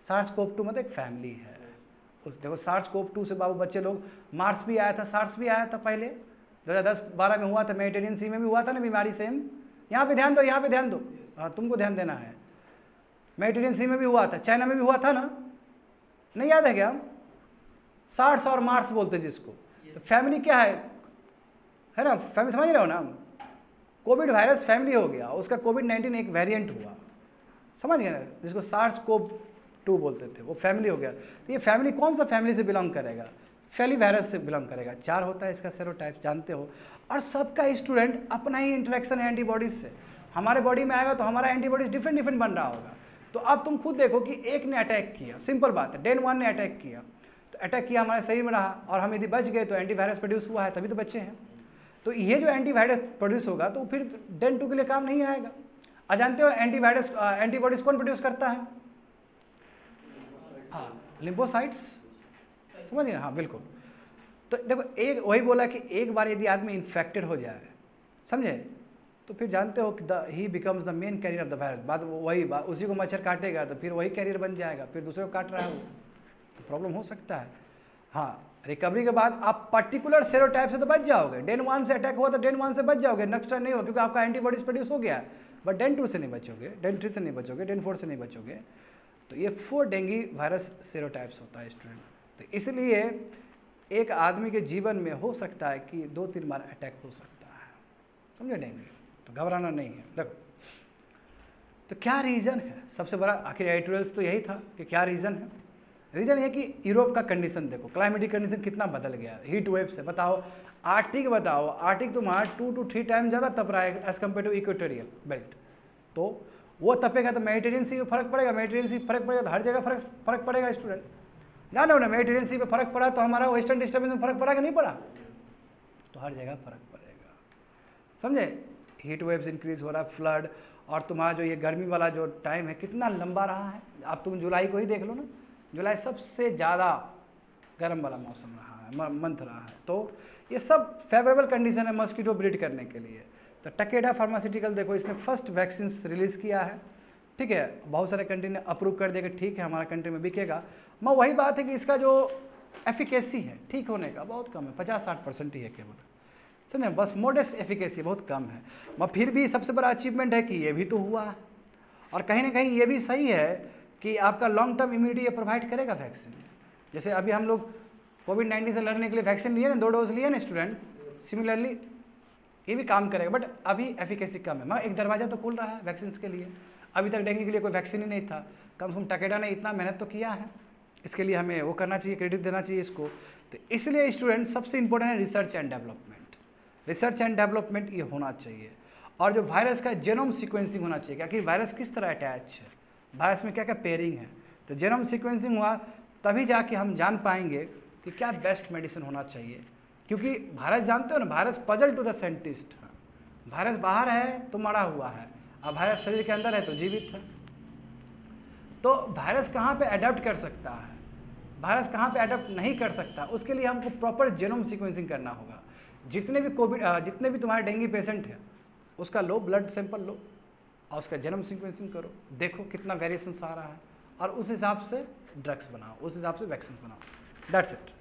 SARS-CoV-2 मतलब एक फैमिली है। उस देखो SARS-CoV-2 से बाबू बच्चे लोग, मार्स भी आया था, सार्स भी आया था पहले 2010-12 में हुआ था, मेडिटेरियन सी में भी हुआ था ना बीमारी सेम। यहाँ पे ध्यान दो, यहाँ पे ध्यान दो, हाँ तुमको ध्यान देना है। मेडिटेरियन सी में भी हुआ था, चाइना में भी हुआ था ना, नहीं याद है क्या? सार्स और मार्स बोलते हैं जिसको। तो फैमिली क्या है ना, फैमिली समझ रहे हो ना। कोविड वायरस फैमिली हो गया, उसका कोविड-19 एक वेरिएंट हुआ, समझ गए ना, जिसको SARS-CoV-2 बोलते थे, वो फैमिली हो गया। तो ये फैमिली कौन सा फैमिली से बिलोंग करेगा? फैली वायरस से बिलोंग करेगा। 4 होता है इसका सेरोटाइप, जानते हो। और सबका स्टूडेंट अपना ही इंटरेक्शन है एंटीबॉडीज से। हमारे बॉडी में आएगा तो हमारा एंटीबॉडीज डिफरेंट डिफरेंट बन रहा होगा। तो अब तुम खुद देखो कि एक ने अटैक किया, सिंपल बात है, डेन 1 ने अटैक किया, तो अटैक किया हमारे शरीर में रहा, और हम यदि बच गए तो एंटीवायरस प्रोड्यूस हुआ है, तभी तो बच्चे हैं। तो ये जो एंटीवायरस प्रोड्यूस होगा तो फिर डेन 2 के लिए काम नहीं आएगा। और जानते हो एंटीबॉडीज कौन प्रोड्यूस करता है? हाँ, लिम्फोसाइट्स, समझ गए, हाँ बिल्कुल। तो देखो एक वही बोला कि एक बार यदि आदमी इन्फेक्टेड हो जाए, समझे, तो फिर जानते हो कि ही becomes the main carrier of the virus. बात वही बात, उसी को मच्छर काटेगा तो फिर वही कैरियर बन जाएगा, फिर दूसरे को काट रहा है वो, तो प्रॉब्लम हो सकता है। हाँ, रिकवरी के बाद आप पर्टिकुलर सेरोटाइप से तो बच जाओगे। डेन 1 से अटैक हुआ तो डेन 1 से बच जाओगे, नेक्स्ट टाइम नहीं हो, क्योंकि आपका एंटीबॉडीज प्रोड्यूस हो गया है। बट डेन 2 से नहीं बचोगे, डेन 3 से नहीं बचोगे, डेन 4 से नहीं बचोगे। तो ये 4 डेंगू वायरस सेरोटाइप्स होता है स्टूडेंट। तो इसलिए एक आदमी के जीवन में हो सकता है कि 2-3 बार अटैक हो सकता है, समझे, डेंगू। तो घबराना नहीं है। देखो तो क्या रीज़न है सबसे बड़ा, आखिर एडिटोरियल्स तो यही था कि क्या रीज़न है। रीज़न ये कि यूरोप का कंडीशन देखो, क्लाइमेटिक कंडीशन कितना बदल गया, हीट वेव से। बताओ आर्टिक, बताओ आर्टिक तुम्हारा 2 to 3 टाइम ज़्यादा तप रहा है as compare to equatorial belt. तो वो तपेगा तो मेडिटेरियन सी में फर्क पड़ेगा, मेडिटेरियन सी फर्क पड़ेगा तो हर जगह फर्क पड़ेगा स्टूडेंट। जानो ना, मेडिटेरियन सी पे फर्क पड़ा तो हमारा वेस्टर्न डिस्टर्बेंस में फर्क पड़ा कि नहीं पड़ा? तो हर जगह फर्क पड़ेगा, समझे। हीट वेव्स इंक्रीज हो रहा है, फ्लड, और तुम्हारा जो ये गर्मी वाला जो टाइम है कितना लंबा रहा है। अब तुम जुलाई को ही देख लो ना, जुलाई सबसे ज़्यादा गर्म वाला मौसम रहा है, मंथ रहा है। तो ये सब फेवरेबल कंडीशन है मस्कीटो ब्रीड करने के लिए। तो टकेडा फार्मास्यूटिकल देखो, इसने फर्स्ट वैक्सीन रिलीज़ किया है, ठीक है। बहुत सारे कंट्री ने अप्रूव कर दिया कि ठीक है हमारा कंट्री में बिकेगा। मैं वही बात है कि इसका जो एफिकेसी है ठीक होने का बहुत कम है, 50-60% ही है केवल, समझे, बस मोडेस्ट एफिकेसी बहुत कम है। मगर फिर भी सबसे बड़ा अचीवमेंट है कि ये भी तो हुआ है। और कहीं ना कहीं ये भी सही है कि आपका लॉन्ग टर्म इम्यूनिटी ये प्रोवाइड करेगा वैक्सीन। जैसे अभी हम लोग कोविड-19 से लड़ने के लिए वैक्सीन लिए ना, 2 डोज लिए ना स्टूडेंट, सिमिलरली ये भी काम करेगा, बट अभी एफिकेसी कम है। मगर एक दरवाज़ा तो खुल रहा है वैक्सीन के लिए। अभी तक डेंगू के लिए कोई वैक्सीन ही नहीं था, कम से कम टकेडा ने इतना मेहनत तो किया है, इसके लिए हमें वो करना चाहिए, क्रेडिट देना चाहिए इसको। तो इसलिए स्टूडेंट सबसे इंपॉर्टेंट है research and development. Research and development ये होना चाहिए, और जो वायरस का जेनोम सीक्वेंसिंग होना चाहिए, क्योंकि वायरस किस तरह अटैच है, वायरस में क्या क्या पेयरिंग है। तो जेनोम सीक्वेंसिंग हुआ तभी जाके हम जान पाएंगे कि क्या बेस्ट मेडिसिन होना चाहिए। क्योंकि वायरस जानते हो ना, virus puzzle to the scientist है। वायरस बाहर है तो मरा हुआ है, अब वायरस शरीर के अंदर है तो जीवित है। तो वायरस कहाँ पे अडेप्ट कर सकता है, वायरस कहाँ पे अडेप्ट नहीं कर सकता, उसके लिए हमको प्रॉपर जेनोम सीक्वेंसिंग करना होगा। जितने भी तुम्हारे डेंगू पेशेंट है उसका लो ब्लड सैंपल लो और उसका जेनोम सीक्वेंसिंग करो, देखो कितना वेरिएशंस आ रहा है, और उस हिसाब से ड्रग्स बनाओ, उस हिसाब से वैक्सीन बनाओ। That's it.